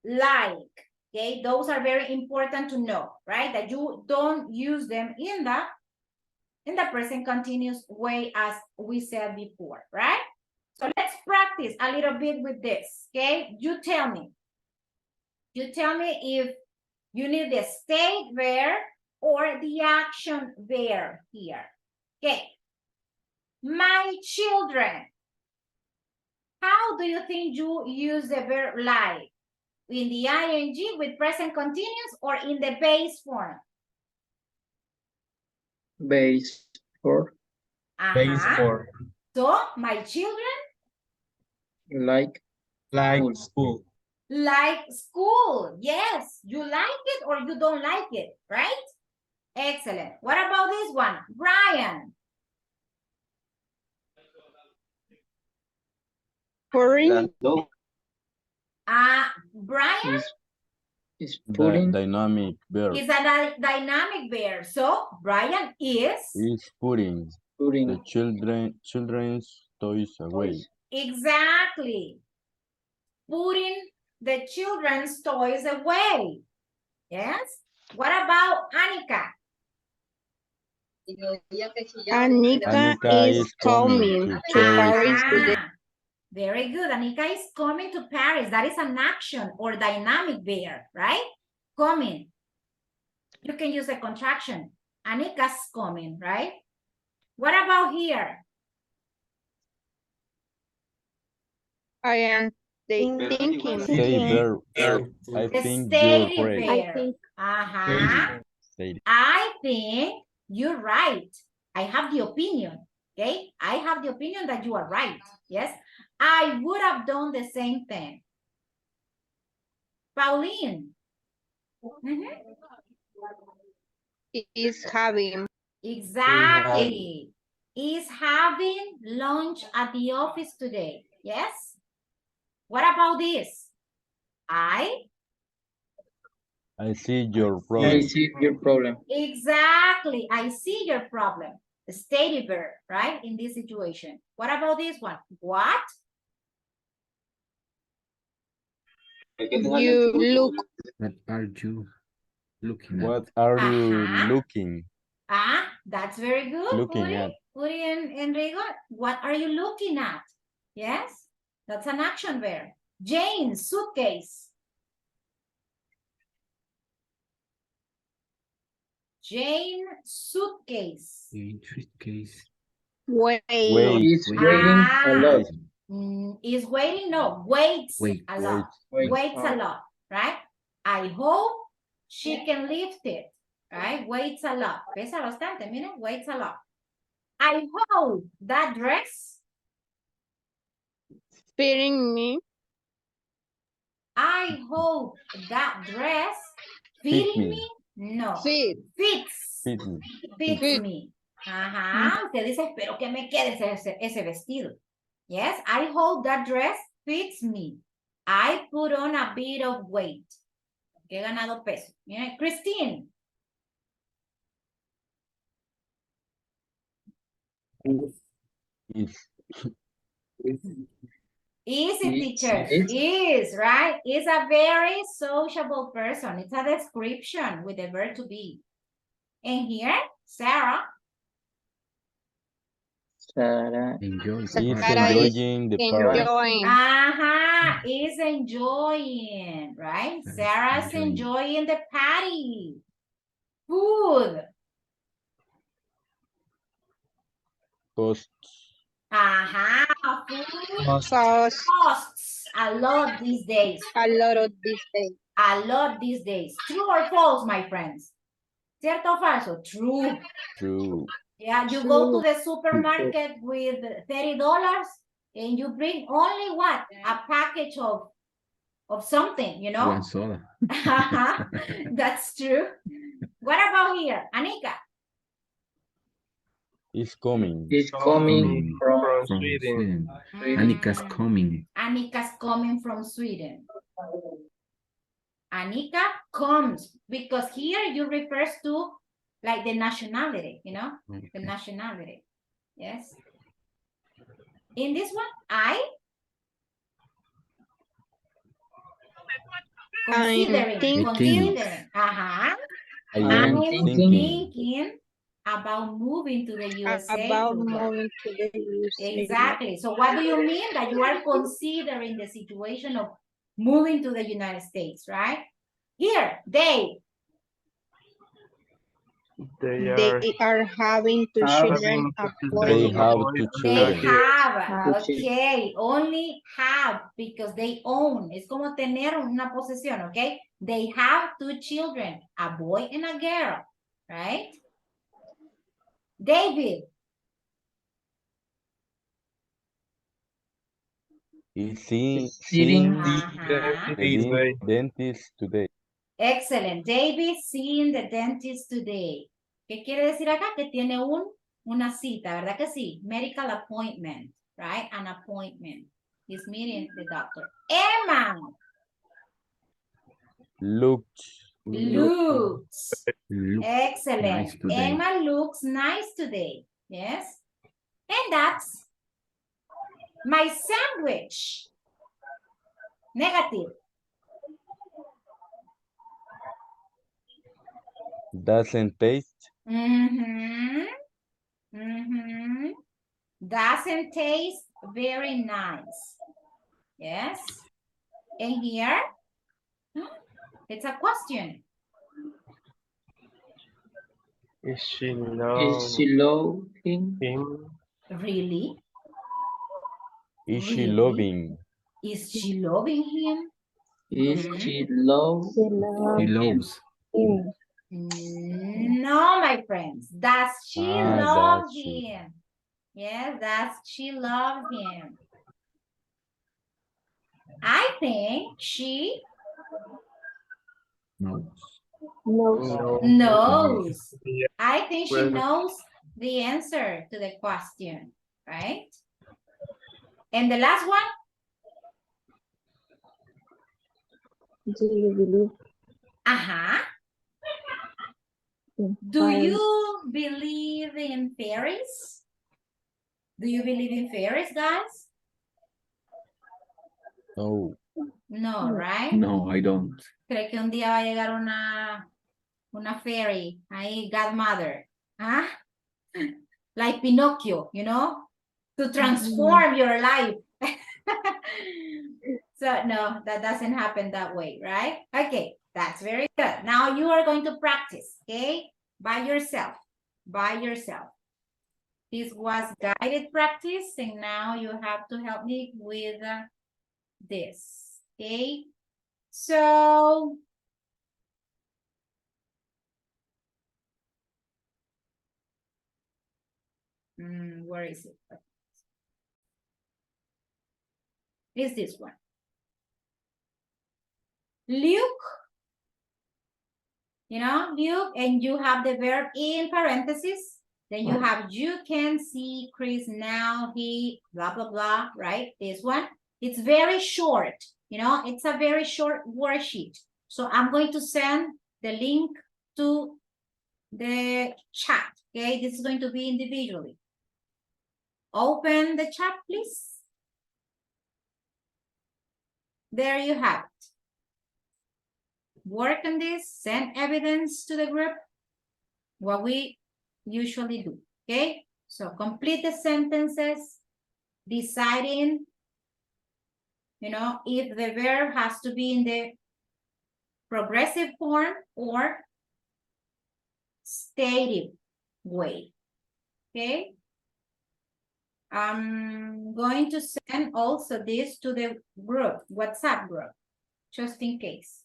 like, okay? Those are very important to know, right? That you don't use them in the present continuous way as we said before, right? So let's practice a little bit with this, okay? You tell me if you need the state verb or the action verb here. Okay. My children. How do you think you use the verb like? In the ing with present continuous or in the base form? Base for. Base for. So, my children? Like. Like school. Like school. Yes. You like it or you don't like it, right? Excellent. What about this one? Brian. Pouring. Brian is putting. Dynamic verb. is a dynamic verb. So Brian is putting the children's toys away. Exactly. Putting the children's toys away. Yes. What about Anika? Anika is coming to Paris today. Very good. Anika is coming to Paris. That is an action or dynamic verb, right? Coming. You can use a contraction. Anika's coming, right? What about here? I am thinking. Say verb. I think you're Steady right. I verb. think Uh-huh. Say I think you're right. I have the opinion. Okay. I have the opinion that you are right. Yes. I would have done the same thing. Pauline. Mhm. Is having. Exactly. Is having lunch at the office today. Yes. What about this? I see your I problem. see your problem. Exactly. I see your problem. Stative verb, right? In this situation. What about this one? What? You look. What are you looking at? What are you Uh-huh. looking That's very good. looking at? Puri and Enrico, what are you looking at? Yes, that's an action verb. Jane, suitcase. Jane, suitcase. In case. Wait. Is waiting a lot. Is waiting? No, waits a lot. Wait. Waits a lot, right? I hope she can lift it, right? Waits a lot. Pesa bastante, miren, waits a lot. I hope that dress. Fitting me. I hope that dress fitting me. No. Fit. Fits. Fits Fit. me. Ajá. Usted dice, espero que me quede ese vestido. Yes, I hope that dress fits me. I put on a bit of weight. Que he ganado peso. Mira, Christine. Easy, teacher. Is, right? Is a very sociable person. It's a description with the verb to be. And here, Sarah. Sarah Is enjoying the party. Is enjoying, right? Sarah's enjoying the party. Food. Costs. Food Costs costs a lot these days. a lot of these days. A lot these days. True or false, my friends? ¿Cierto o falso? True. True. Yeah, you go to the supermarket with $30 and you bring only what? A package of something, you know? One soda. That's true. What about here? Anika? Is coming. Is coming from Sweden. Annika's coming. Anika's coming from Sweden. Anika comes because here you refers to like the nationality, you know, the nationality. Yes. In this one, considering. I'm thinking about moving to the USA. About moving to the USA. Exactly. So what do you mean? That you are considering the situation of moving to the United States, right? Here, they are having two children. They have two children. They have, okay, only have because they own. Es como tener una posesión, okay? They have two children, a boy and a girl, right? David. Is seeing the dentist today. Excellent. David seeing the dentist today. ¿Qué quiere decir acá? Que tiene una cita, ¿verdad que sí? Medical appointment, right? An appointment. He's meeting the doctor. Emma. Looks. Excellent. Nice today. Emma looks nice today. Yes. And that's my sandwich. Negative. Doesn't taste. Doesn't taste very nice. Yes. And here, it's a question. Is she loving him? Really? Is she loving? Is she loving him? Is Mhm. she love She He loves loves. him. No, my friends. Does she love That's she. him? Yes, does she love him? I think she Knows. Knows. knows. Yeah. I think she Well, knows the answer to the question, right? And the last one, Do you believe uh-huh. in Do fairies? you believe in fairies? Do you believe in fairies, guys? No. No, right? No, I don't. Creo que un día va a llegar una fairy, ahí, godmother. ¿Ah? Like Pinocchio, you know? To transform your life. So no, that doesn't happen that way, right? Okay, that's very good. Now you are going to practice, okay? By yourself, by yourself. This was guided practice, and now you have to help me with this, okay? So, where is it? Is this one. Luke, you know, Luke, and you have the verb in parentheses. Then you have you can see Chris now, he, blah, blah, blah, right? This one. It's very short, you know, it's a very short worksheet. So I'm going to send the link to the chat, okay? This is going to be individually. Open the chat, please. There you have it. Work on this, send evidence to the group, what we usually do, okay? So complete the sentences, deciding, you know, if the verb has to be in the progressive form or stative way, okay? I'm going to send also this to the group, WhatsApp group, just in case.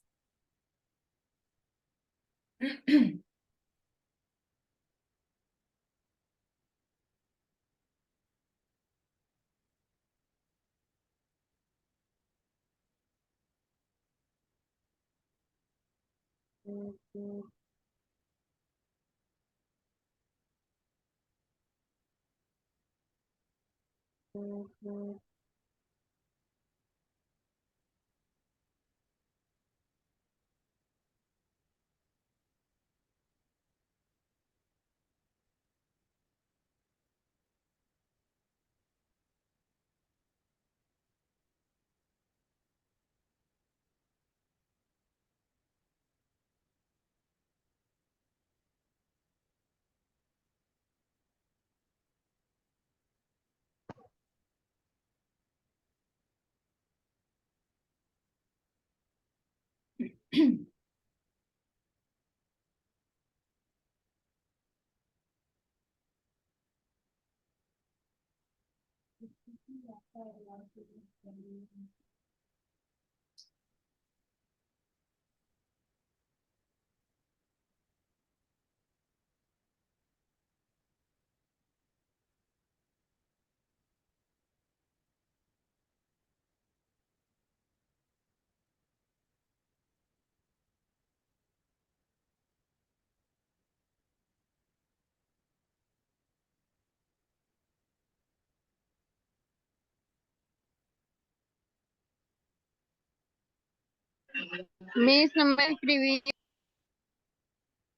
Miss, no me escribí,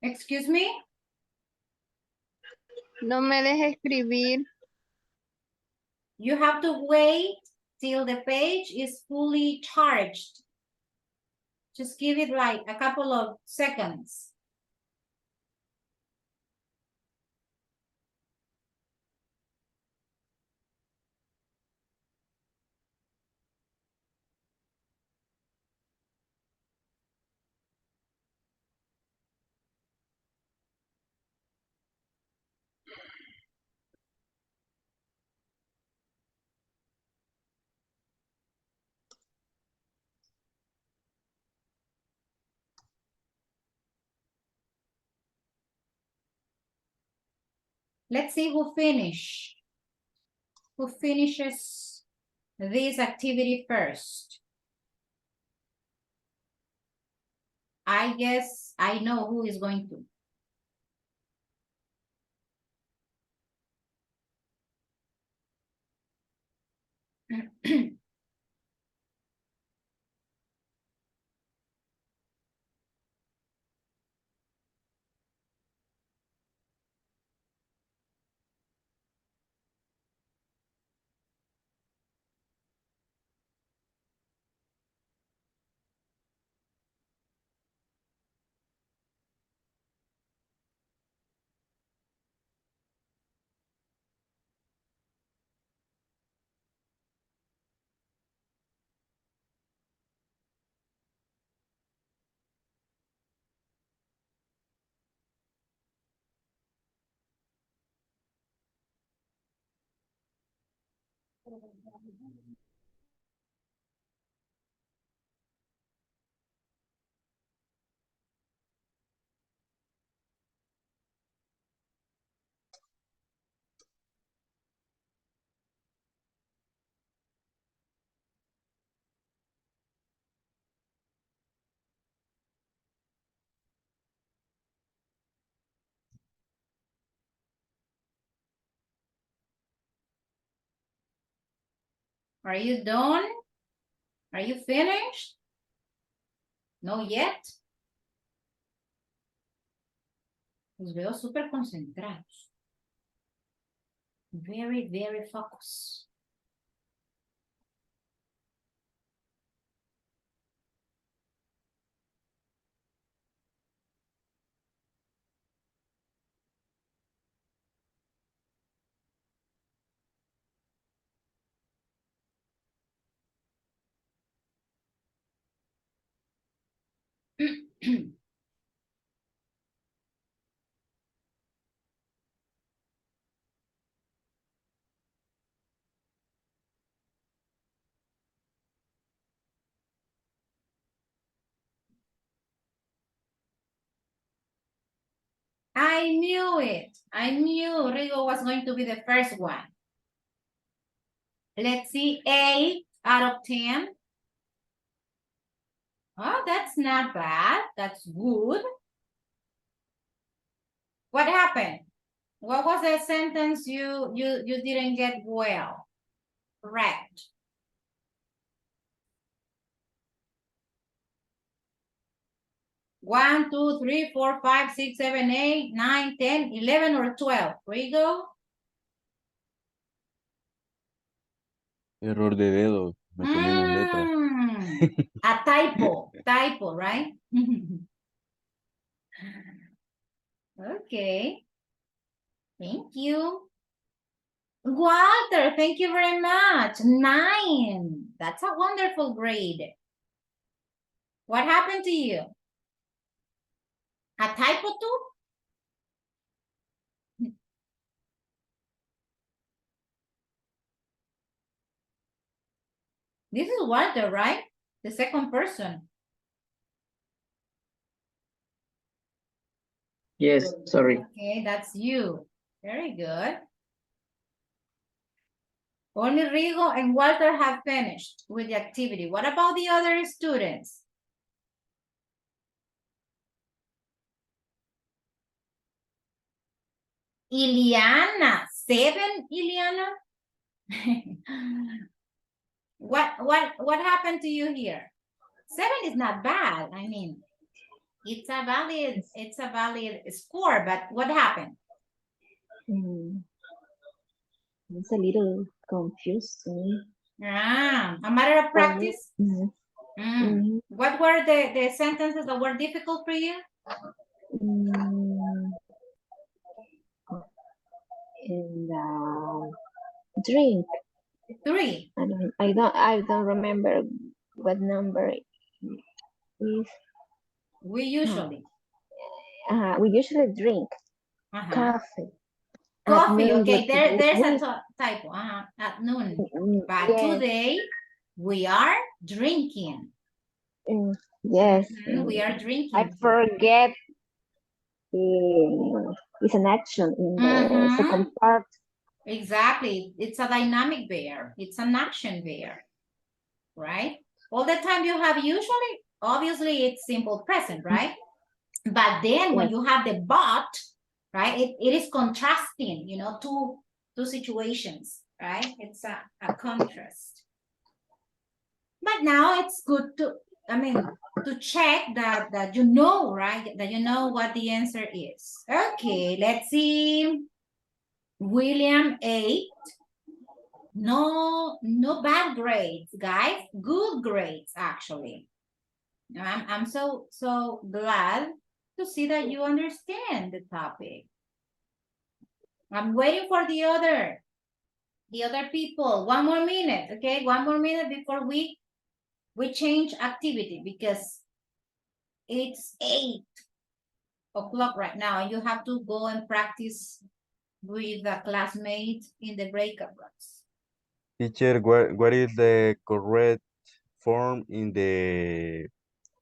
Excuse me? no me deje escribir. You have to wait till the page is fully charged. Just give it like a couple of seconds. Let's see who finishes this activity first. I guess I know who is going to. Are you done? Are you finished? No yet. Los veo súper concentrados. Very, very focused. I knew it. I knew Rigo was going to be the first one. Let's see, 8 out of 10. Oh, that's not bad. That's good. What happened? What was the sentence you didn't get well? Correct. One, two, three, four, five, 6, 7, 8, 9, 10, 11, or 12. Rigo? Error de dedo. Me comí una letra. A typo, right? Okay. Thank you. Walter, thank you very much. 9. That's a wonderful grade. What happened to you? A typo too? This is Walter, right? The second person. Yes, sorry. Okay, that's you. Very good. Only Rigo and Walter have finished with the activity. What about the other students? Iliana, 7, Iliana? What happened to you here? 7 is not bad. I mean, it's a valid score, but what happened? It's a little confusing. A matter of practice? What were the sentences that were difficult for you? And drink. 3. I don't remember what number it is. We usually drink coffee. Coffee, Noon, okay, there's we, a typo, at noon. But yes, today, we are drinking. yes. We are drinking. I forget is an action in the Mhm. second part. Exactly. It's a dynamic verb. It's an action verb, right? All the time you have usually, obviously it's simple present, right? But then when Yes. you have the but, right, it is contrasting, two situations, right? It's a contrast. But now it's good to check that you know, right? That you know what the answer is. Okay, let's see. William 8. No bad grades, guys. Good grades, actually. I'm so glad to see that you understand the topic. I'm waiting for the other people. 1 more minute, okay? 1 more minute before we change activity because it's 8 o'clock right now and you have to go and practice with a classmate in the breakout rooms. Teacher, what is the correct form in the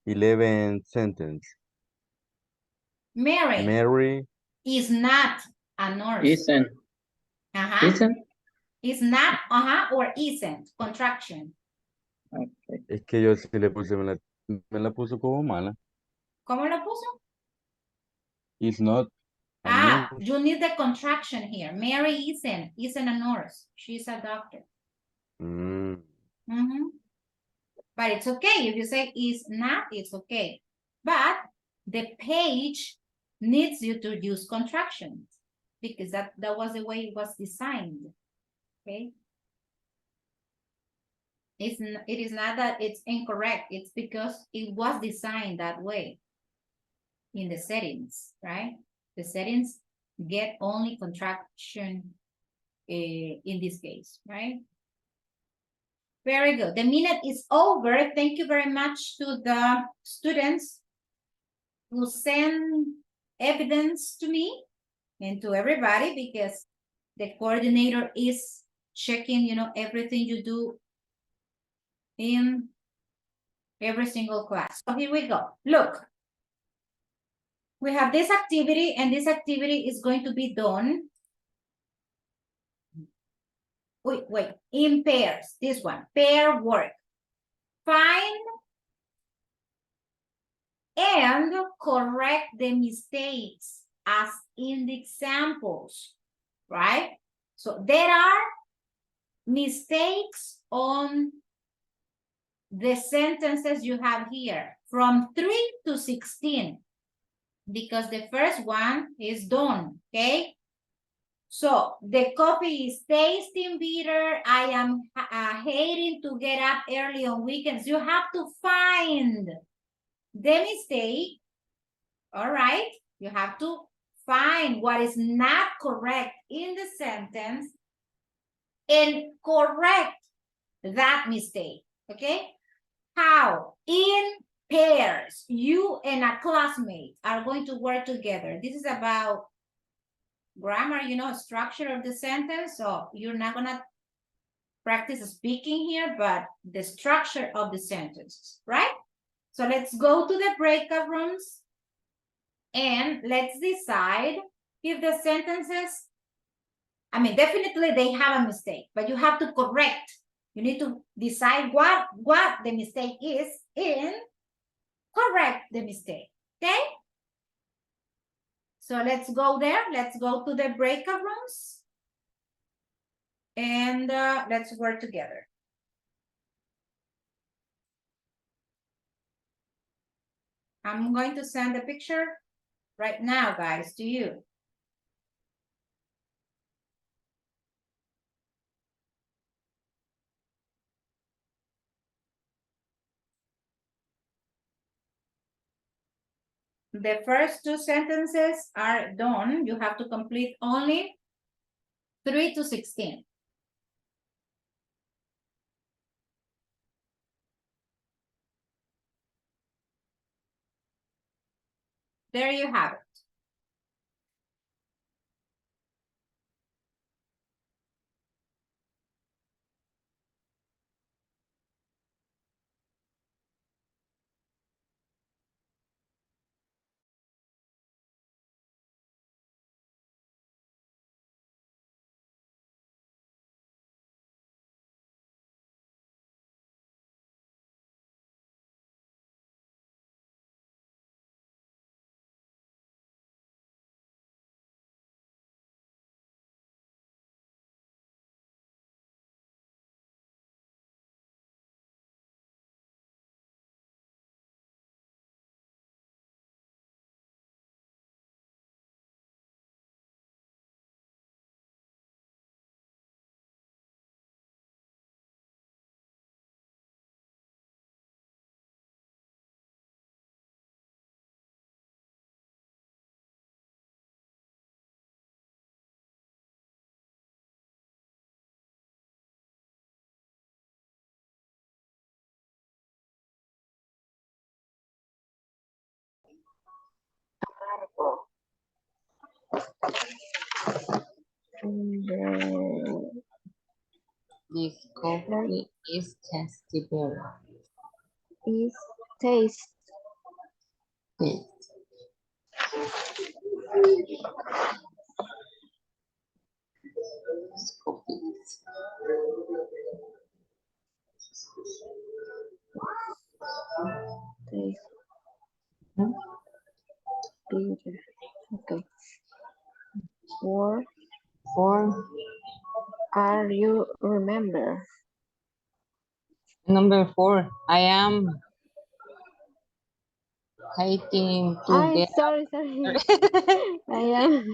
11th sentence? Mary Mary is not a nurse. Isn't. Isn't. Is not, or isn't, contraction. Okay. es que yo sí le puse, me la puso como mala. ¿Cómo lo puso? Is not a nurse. You need the contraction here. Mary isn't a nurse. She's a doctor. But it's okay. If you say is not, it's okay. But the page needs you to use contractions because that was the way it was designed. Okay. It is not that it's incorrect. It's because it was designed that way in the settings, right? The settings get only contraction in this case, right? Very good. The minute is over. Thank you very much to the students who send evidence to me and to everybody because the coordinator is checking, everything you do in every single class. So here we go. Look, we have this activity and this activity is going to be done. Wait, in pairs, this one, pair work. Find and correct the mistakes as in the examples, right? So there are mistakes on the sentences you have here from 3 to 16 because the first one is done, okay? So the coffee is tasting bitter. I am hating to get up early on weekends. You have to find the mistake, all right? You have to find what is not correct in the sentence and correct that mistake, okay? How? In pairs, you and a classmate are going to work together. This is about grammar, structure of the sentence. So you're not going to practice speaking here, but the structure of the sentences, right? So let's go to the breakout rooms and let's decide if the sentences, definitely they have a mistake, but you have to correct. You need to decide what the mistake is and correct the mistake, okay? So let's go there. Let's go to the breakout rooms and let's work together. I'm going to send the picture right now, guys, to you. The first two sentences are done. You have to complete only 3 to 16. There you have it. This coffee is tasty better. Is taste. Taste. Bitter. Okay. Or are you remember? Number 4. I am hating to I'm get. sorry. I am.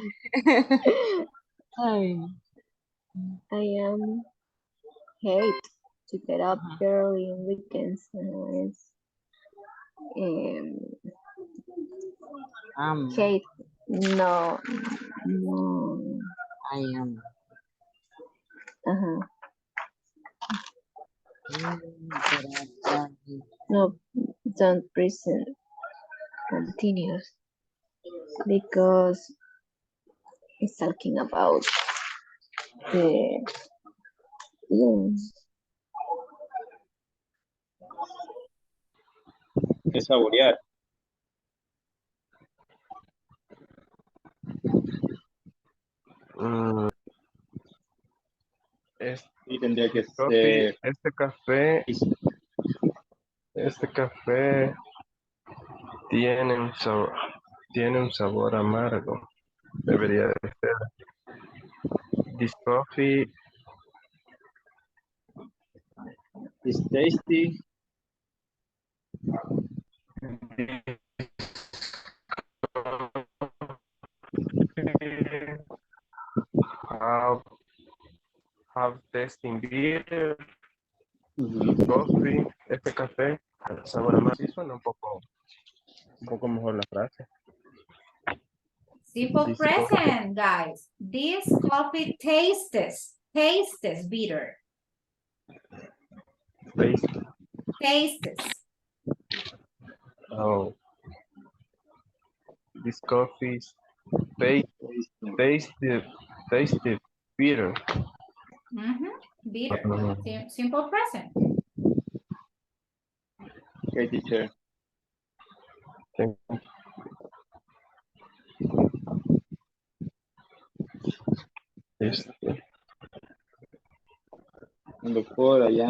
Ay. I am hate to get up early on weekends. Um, hate. No. No. I am. Uh-huh. No, don't present continuous because it's talking about the feelings. Que saborear. Y tendría que Coffee, ser. este café tiene un sabor amargo. Debería de ser. This coffee Is tasty. have, have tasting beer. Coffee, este café, el sabor amargo. Sí suena un poco mejor la frase. Simple This present, guys. This coffee tastes bitter. Tastes. Oh, this coffee tasted bitter. Bitter. Simple present. Okay, teacher. Number 4, allá.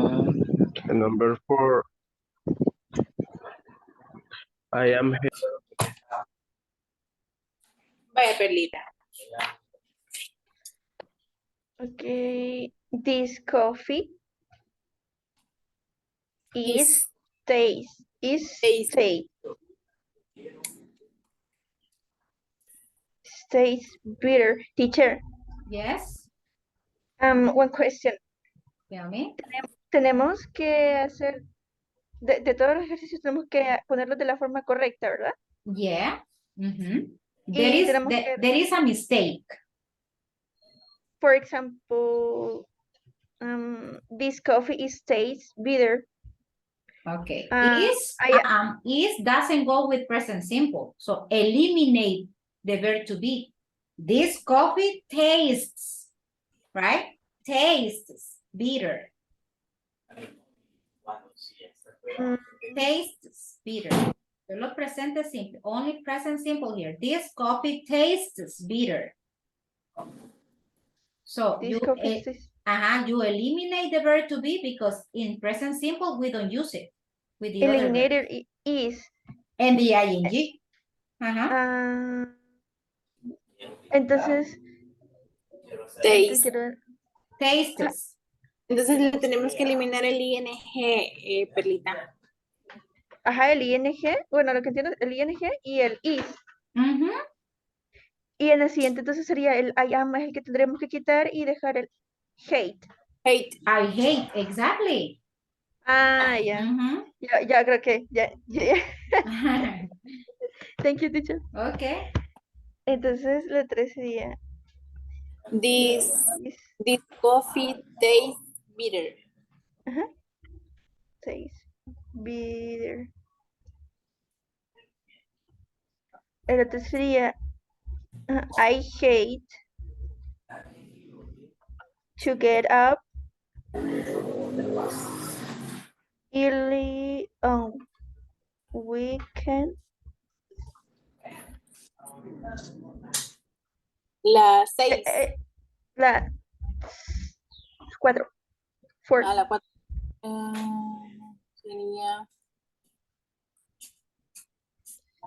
Number 4, I am. Vaya, Perlita. Okay, this coffee is taste. Stays bitter. Teacher. Yes. One question. Tell me. Tenemos que hacer, de todos los ejercicios tenemos que ponerlos de la forma correcta, ¿verdad? Yeah. Y There is a mistake. For example, this coffee is tastes bitter. Okay. Is doesn't go with present simple. So eliminate the verb to be. This coffee tastes, right? Tastes bitter. Tastes bitter. Solo presente simple. Only present simple here. This coffee tastes bitter. So you eliminate the verb to be because in present simple we don't use it with the eliminated other verb. Is. And the ing. Entonces. Tastes. Entonces le tenemos que eliminar el ing, Perlita. Ajá, el ing, bueno, lo que entiendo, el ing y el is. Y en el siguiente entonces sería el I am, es el que tendremos que quitar y dejar el hate. I hate, exactly. Ya. Ya creo que, ya. Thank you, teacher. Okay. Entonces, la 3 sería. This coffee tastes bitter. Tastes bitter. El otro sería I hate to get up early on weekend. La 6. La 4. 4. A la 4. Sería.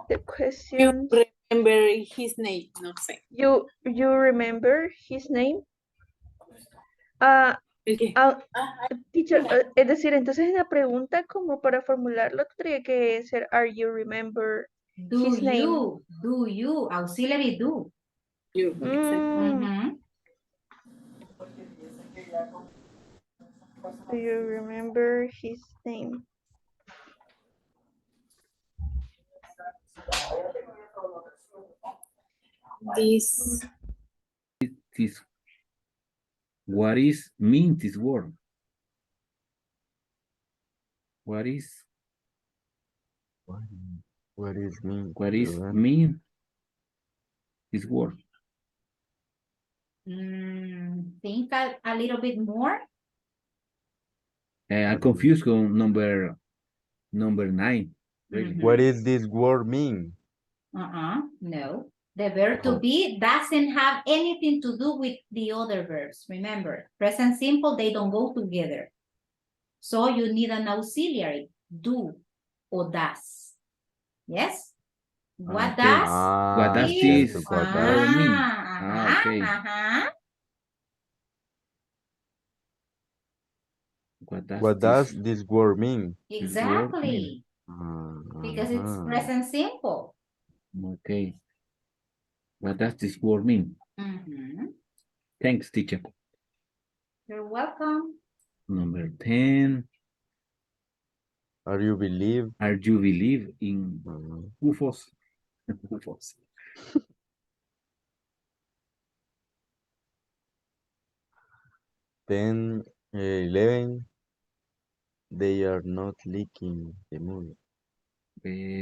The You question. remember his name. No sé. You remember his name? Teacher, es decir, entonces en la pregunta como para formularlo tendría que ser Are you remember his name? Do you, auxiliary do. You, Do you remember his name? This. What is mean this word? What is mean? What is mean this word? Think a little bit more. I'm confused con number 9. Really. What is this word mean? No. The verb to be doesn't have anything to do with the other verbs. Remember, present simple, they don't go together. So you need an auxiliary, do or does. Yes? What Okay. does? What does This? this word mean? Okay. What does this word mean? Exactly. Because it's present simple. Okay. What does this word mean? Thanks, teacher. You're welcome. Number 10. Are you believe in UFOs? UFOs. 10, 11. They are not leaking the movie.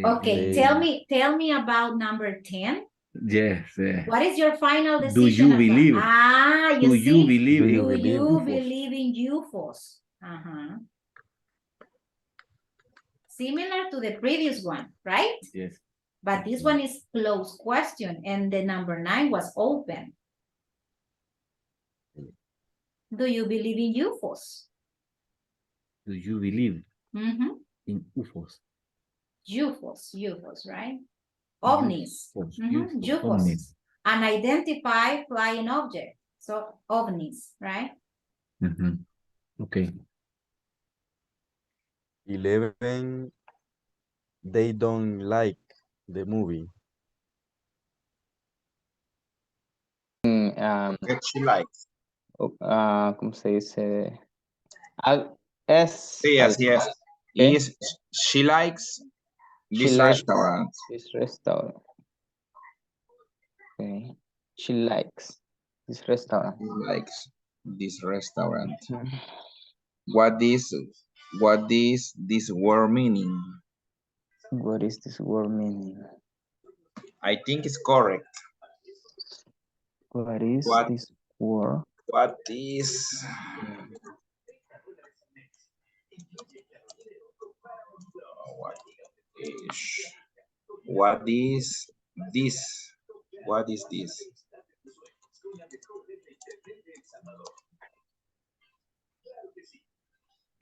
Okay, tell me about number 10. Yes. What is your final decision? Do you believe? You see? You believe Do in you UFOs? believe in UFOs? Similar to the previous one, right? Yes. But this one is closed question and the number 9 was open. Do you believe in UFOs? Do you believe in UFOs? UFOs, right? OVNIs. UFOs. OVNIs. Unidentified flying object. So OVNIs, right? Okay. 11. They don't like the movie. She likes. ¿Cómo se dice? Es. Yes, yes. Is she likes this restaurant? This restaurant. Okay. She likes this restaurant. She likes this restaurant. What is this word meaning? What is this word meaning? I think it's correct. What is this word? What is this? What is this?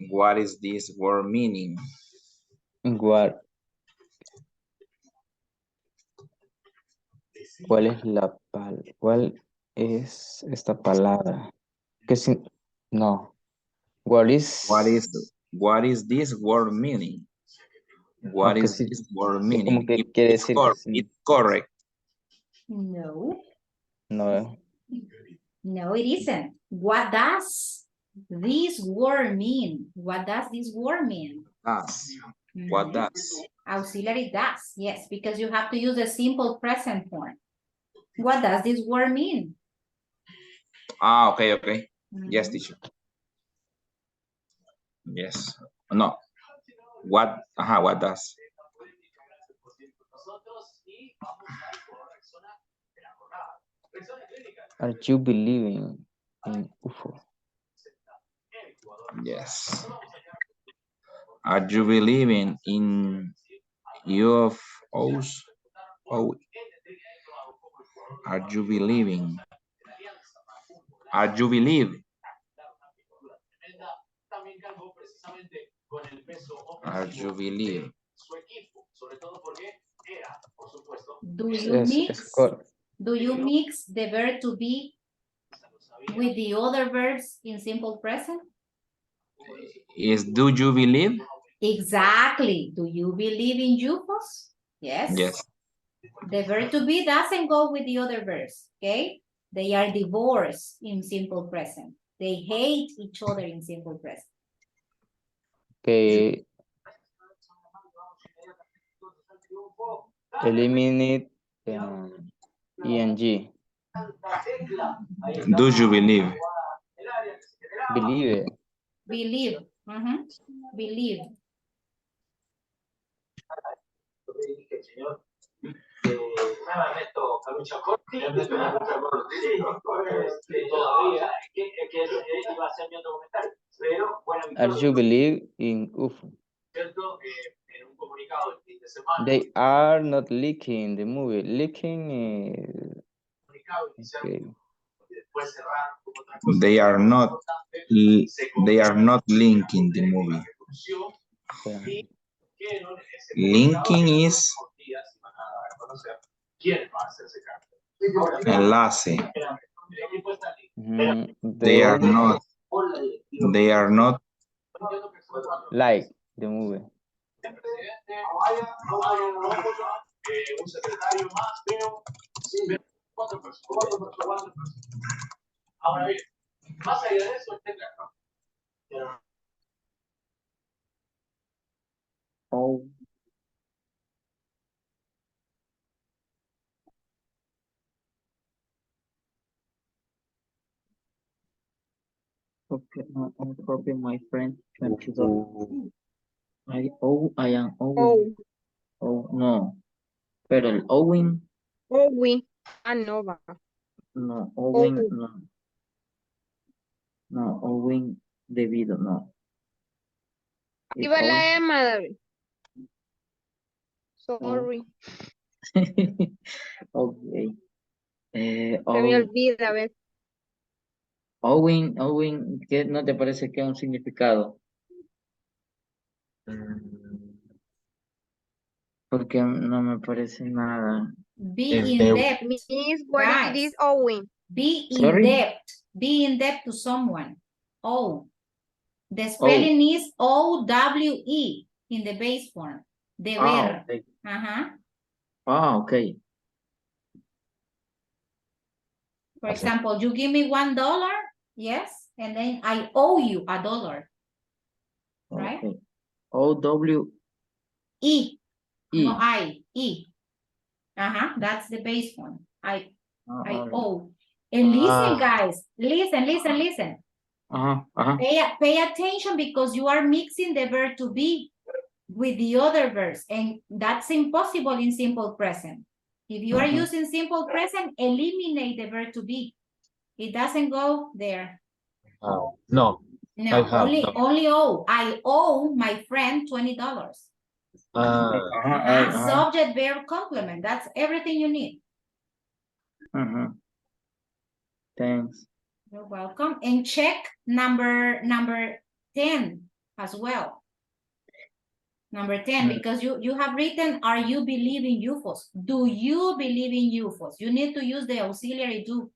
What is this word meaning? ¿Cuál es esta palabra? No. What is this word meaning? What is this word meaning? Como que quiere decir que sí. It's correct. No. No. No, it isn't. What does this word mean? What does this word mean? What does? Auxiliary does, yes, because you have to use the simple present form. What does this word mean? Okay. Yes, teacher. Yes. No. What does? Are you believing in UFO? Yes. Are you believing in UFOs? Oh, are you believing? Are you believe? Are you believe? Do you Yes, mix? correct. Do you mix the verb to be with the other verbs in simple present? Is do you believe? Exactly. Do you believe in UFOs? Yes. Yes. The verb to be doesn't go with the other verbs, okay? They are divorced in simple present. They hate each other in simple present. Okay. Eliminate ing. Do you believe? Believe it. Believe. Believe. Are you believe in UFO? They are not leaking the movie. Leaking is okay. They are not linking the movie. Yeah. Linking is enlace. They are They not. They are not. like the movie. Oh, okay. I'm copying my friend $20. I am owing. Oh, Oh, no. Pero el owing, owing. Ah, no va. no. Oh, Owing, no. No, owing debido, no. ahí It va owing. la Emma, David. No. Sorry. Okay. Se me olvida, a ver. Owing, ¿qué no te parece que es un significado? Porque no me parece nada. Be in debt, Miss, what is guys. this owing? Be in Sorry? debt. Be in debt to someone. Oh. The Oh, spelling is O-W-E in the base form. Deber. okay. Okay. For example, you give me $1, yes, and then I owe you $1, right? Okay. O-W-E. No I, E. That's the base form. I owe. And listen, guys, listen. Pay attention because you are mixing the verb to be with the other verbs, and that's impossible in simple present. If you are using simple present, eliminate the verb to be. It doesn't go there. No. No, only owe. I owe my friend $20. Subject, verb, complement. That's everything you need. Thanks. You're welcome. And check number 10 as well. Number 10, because you have written, are you believing UFOs? Do you believe in UFOs? You need to use the auxiliary do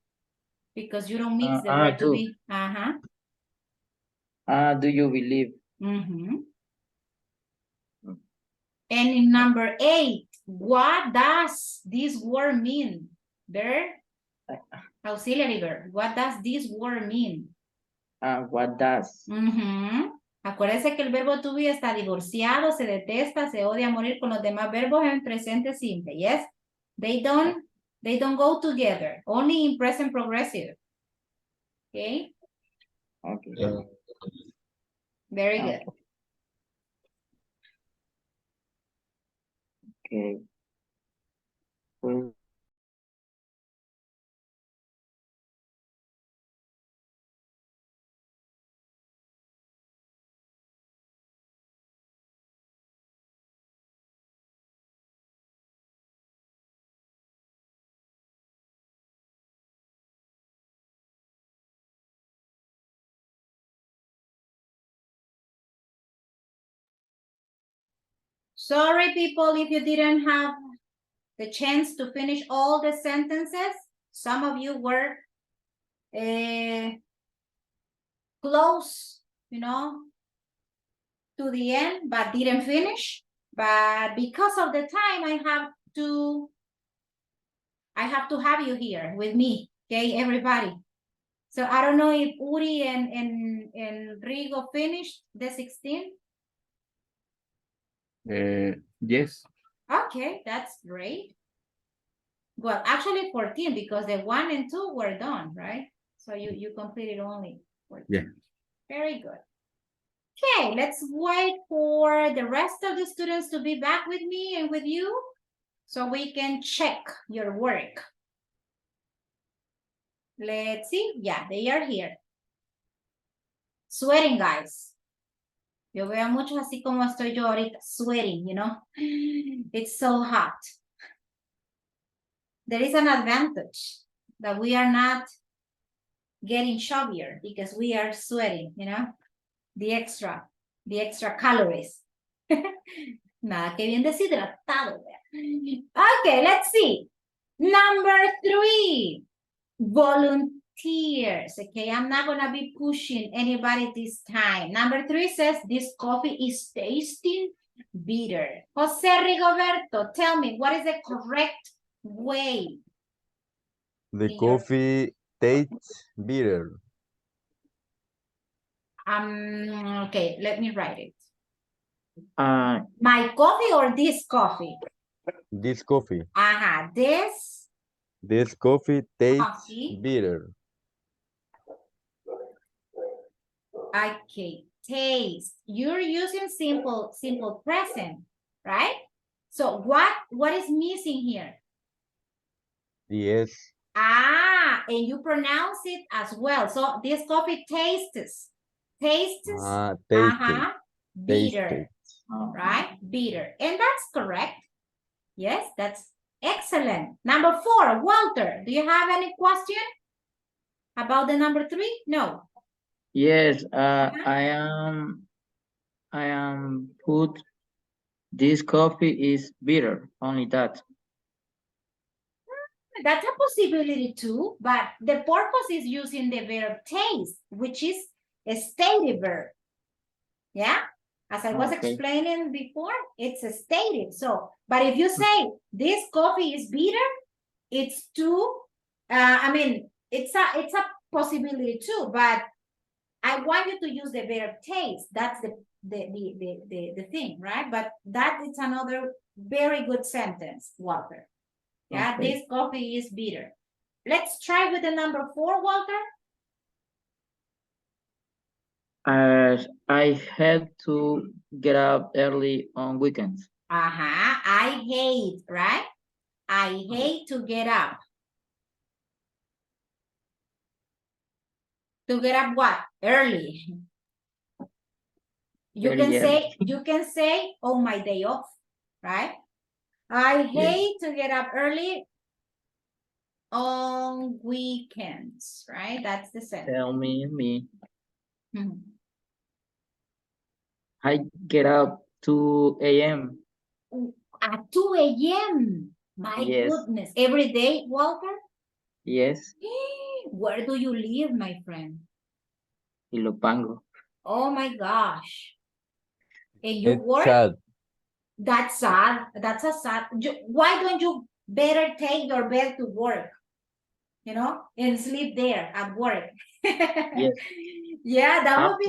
because you don't mix the verb to be. Do you believe? And in number 8, what does this word mean? Verb, auxiliary verb. What does this word mean? What does? Acuérdense que el verbo to be está divorciado, se detesta, se odia a morir con los demás verbos en presente simple. Yes, they don't go together. Only in present progressive. Okay. Okay. Very good. Okay. Pues Sorry, people, if you didn't have the chance to finish all the sentences. Some of you were close, to the end, but didn't finish. But because of the time, I have to have you here with me, okay, everybody. So I don't know if Uri and Rigo finished the 16. Yes. Okay, that's great. Well, actually 14 because the 1 and 2 were done, right? So you completed only 14. Yeah. Very good. Okay, let's wait for the rest of the students to be back with me and with you so we can check your work. Let's see. Yeah, they are here. Sweating, guys. Yo veo a muchos así como estoy yo ahorita, sweating, It's so hot. There is an advantage that we are not getting chubbier because we are sweating, the extra calories. Nada que bien deshidratado. Okay, let's see. Number 3, volunteers. Okay, I'm not gonna be pushing anybody this time. Number 3 says this coffee is tasting bitter. Jose Rigoberto, tell me, what is the correct way? The coffee tastes bitter. Okay, let me write it. Uh, My coffee or this coffee? This coffee. This coffee tastes coffee. bitter. Okay, taste. You're using simple present, right? So what is missing here? Yes. And you pronounce it as well. So this coffee tastes. Tastes. Tasted. Bitter. Tasted. Right? Bitter. And that's correct. Yes, that's excellent. Number 4, Walter, do you have any question about the number 3? No. yes, I am put this coffee is bitter, only that. That's a possibility too, but the purpose is using the verb taste, which is a stative verb. Yeah? As I was explaining before, it's a stative. So, but if you say this coffee is bitter, it's too, it's a possibility too, but I want you to use the verb taste. That's the thing, right? But that is another very good sentence, Walter. Yeah, this coffee is bitter. Let's try with the number 4, Walter. I had to get up early on weekends. I hate, right? I hate to get up. To get up what? Early. You can say on my day off, right? I hate to get up early on weekends, right? That's the sentence. Tell me. I get up 2 a.m. At 2 a.m. My goodness. Every day, Walter? Yes. Where do you live, my friend? Ilopango. Oh my gosh. And you work? Sad. That's sad. That's a sad. Why don't you better take your bed to work? And sleep there at work. Yes. Yeah, that would be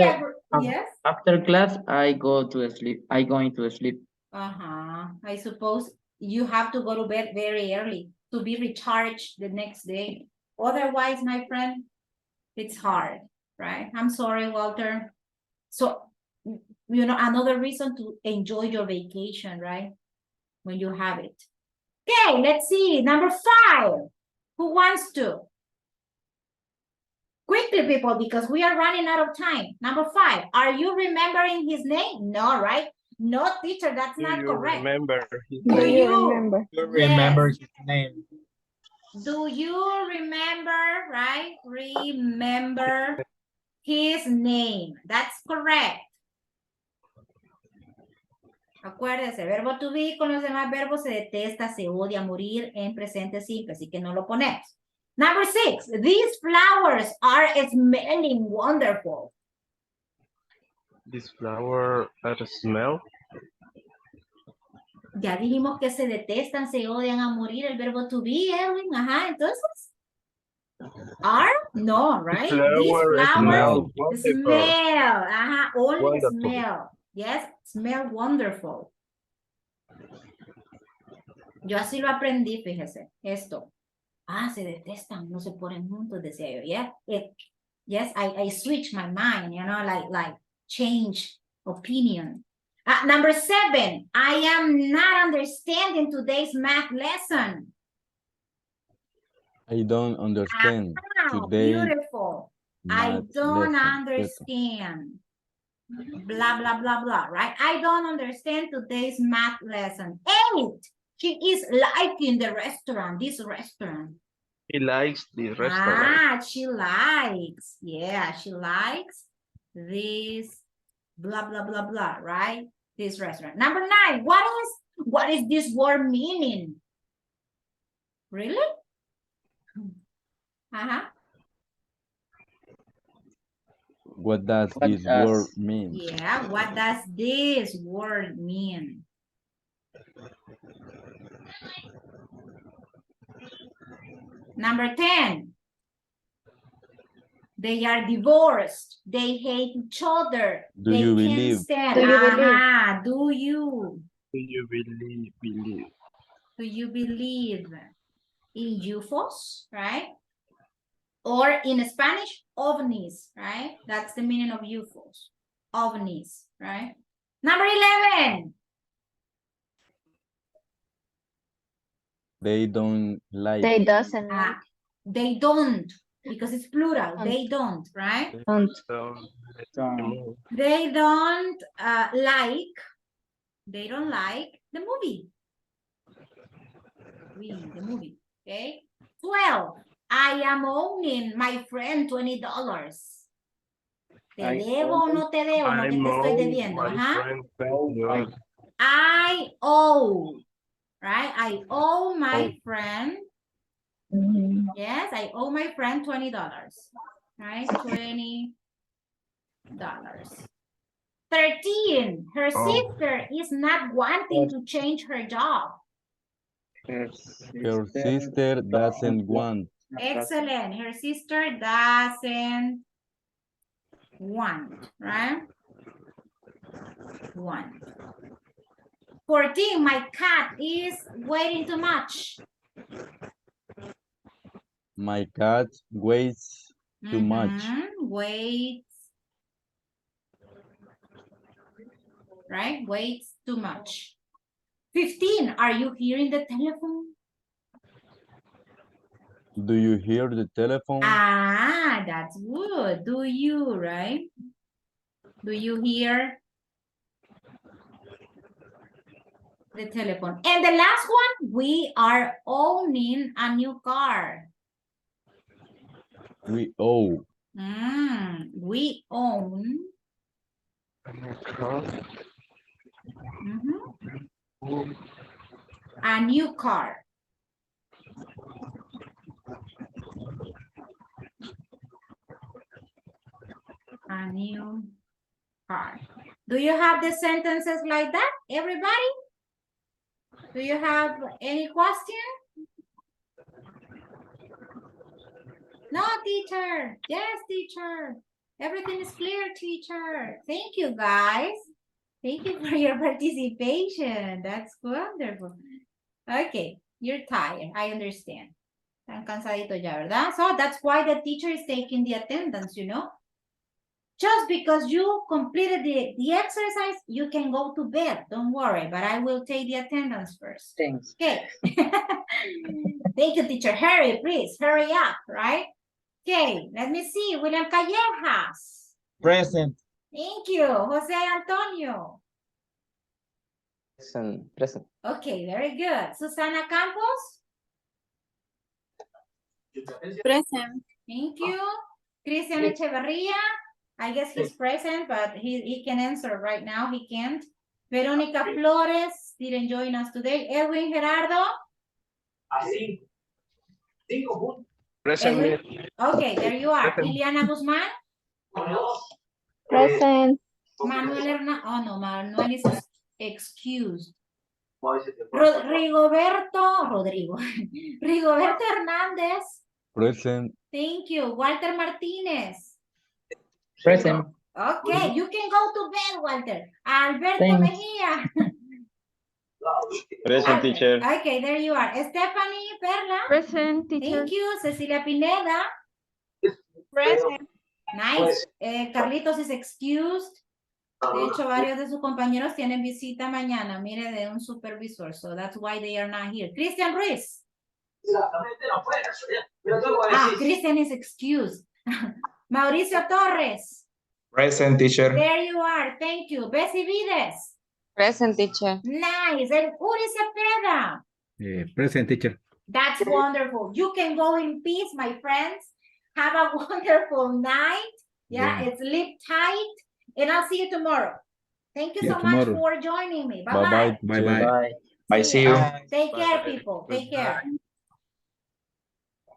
yes. After class, I go to sleep. I go into sleep. I suppose you have to go to bed very early to be recharged the next day. Otherwise, my friend, it's hard, right? I'm sorry, Walter. So, another reason to enjoy your vacation, right? When you have it. Okay, let's see. Number 5. Who wants to? Quickly, people, because we are running out of time. Number 5. Are you remembering his name? No, right? No, teacher, that's not correct. Remember his Do name? you remember his name? Do you remember, right? Remember his name. That's correct. Acuérdese, verbo to be con los demás verbos se detesta, se odia, morir en presente simple, así que no lo ponemos. Number 6, these flowers are smelling wonderful. This flower had a smell. Ya dijimos que se detestan, se odian a morir, el verbo to be, Edwin, ajá, entonces. Are? No, right? These Flower flowers smell wonderful. smell, ajá, only Wonderful. smell. Yes, smell wonderful. Yo así lo aprendí, fíjese, esto. Ah, se detestan, no se ponen juntos, decía yo. Yeah, yes, I switch my mind, you know, like change opinion. Number 7, I am not understanding today's math lesson. I don't understand Wow, today beautiful. I math don't lesson. understand. Blah, blah, blah, blah, right? I don't understand today's math lesson. 8, she is liking the restaurant, this restaurant. He likes the restaurant. Ah, she likes. Yeah, she likes this blah, blah, blah, blah, right? This restaurant. Number 9, what is this word meaning? Really? Uh-huh. What does this word mean? Yeah, what does this word mean? Number 10. They are divorced. They hate each other. Do you can't believe? stand. Do you believe? Do you? Do you believe? Do you believe in UFOs, right? Or in Spanish, ovnis, right? That's the meaning of UFOs. Ovnis, right? Number 11. They don't like. They doesn't like. They don't, because it's plural. They don't, right? Don't. They don't like. They don't like the movie. The movie, okay? 12. I am owing my friend $20. ¿Te debo o no te debo? No que te estoy debiendo. I owe, right? I owe my friend. Yes, I owe my friend $20. Right? $20. 13. Her sister is not wanting to change her job. Her sister doesn't want. Excellent. Her sister doesn't want, right? Want. 14. My cat is waiting too much. My cat waits too much. Waits. Right? Waits too much. 15. Are you hearing the telephone? Do you hear the telephone? Ah, that's good. Do you, right? Do you hear the telephone? And the last one, we are owning a new car. We owe. We own a new car. A new car. Do you have the sentences like that, everybody? Do you have any question? No, teacher. Yes, teacher. Everything is clear, teacher. Thank you, guys. Thank you for your participation. That's wonderful. Okay, you're tired. I understand. Están cansaditos ya, ¿verdad? So that's why the teacher is taking the attendance, you know. Just because you completed the exercise, you can go to bed. Don't worry, but I will take the attendance first. Thanks. Okay. Thank you, teacher. Hurry, please. Hurry up, right? Okay, let me see. William Callejas. Present. Thank you. Jose Antonio. Present. Okay, very good. Susana Campos. Present. Thank you. Cristian Echeverria. I guess he's present, but he can answer right now. He can't. Verónica Flores didn't join us today. Edwin Gerardo. Present, Edwin. Miss. Okay, there you are. Present. Ileana Guzmán. Present. Manuel Hernández. Oh, no, Manuel is excused. Rodrigo. Rigoberto Hernández. Present. Thank you. Walter Martínez. Present. Okay, you can go to bed, Walter. Alberto Thanks. Mejía. Present, Okay. teacher. Okay, there you are. Stephanie Perla. Present, teacher. Thank you. Cecilia Pineda. Present. Nice. Carlitos is excused. De hecho, varios de sus compañeros tienen visita mañana, mire, de un supervisor. So that's why they are not here. Cristian Ruiz. Cristian is excused. Mauricio Torres. Present, teacher. There you are. Thank you. Bessie Vides. Present, teacher. Nice. And Uri Cepeda. Present, teacher. That's wonderful. You can go in peace, my friends. Have a wonderful night. Yeah, Yeah. sleep tight. And I'll see you tomorrow. Thank you Yeah, so much tomorrow. for joining me. Bye-bye. Bye-bye. Bye-bye. Bye. See you. Take care, people. Take care.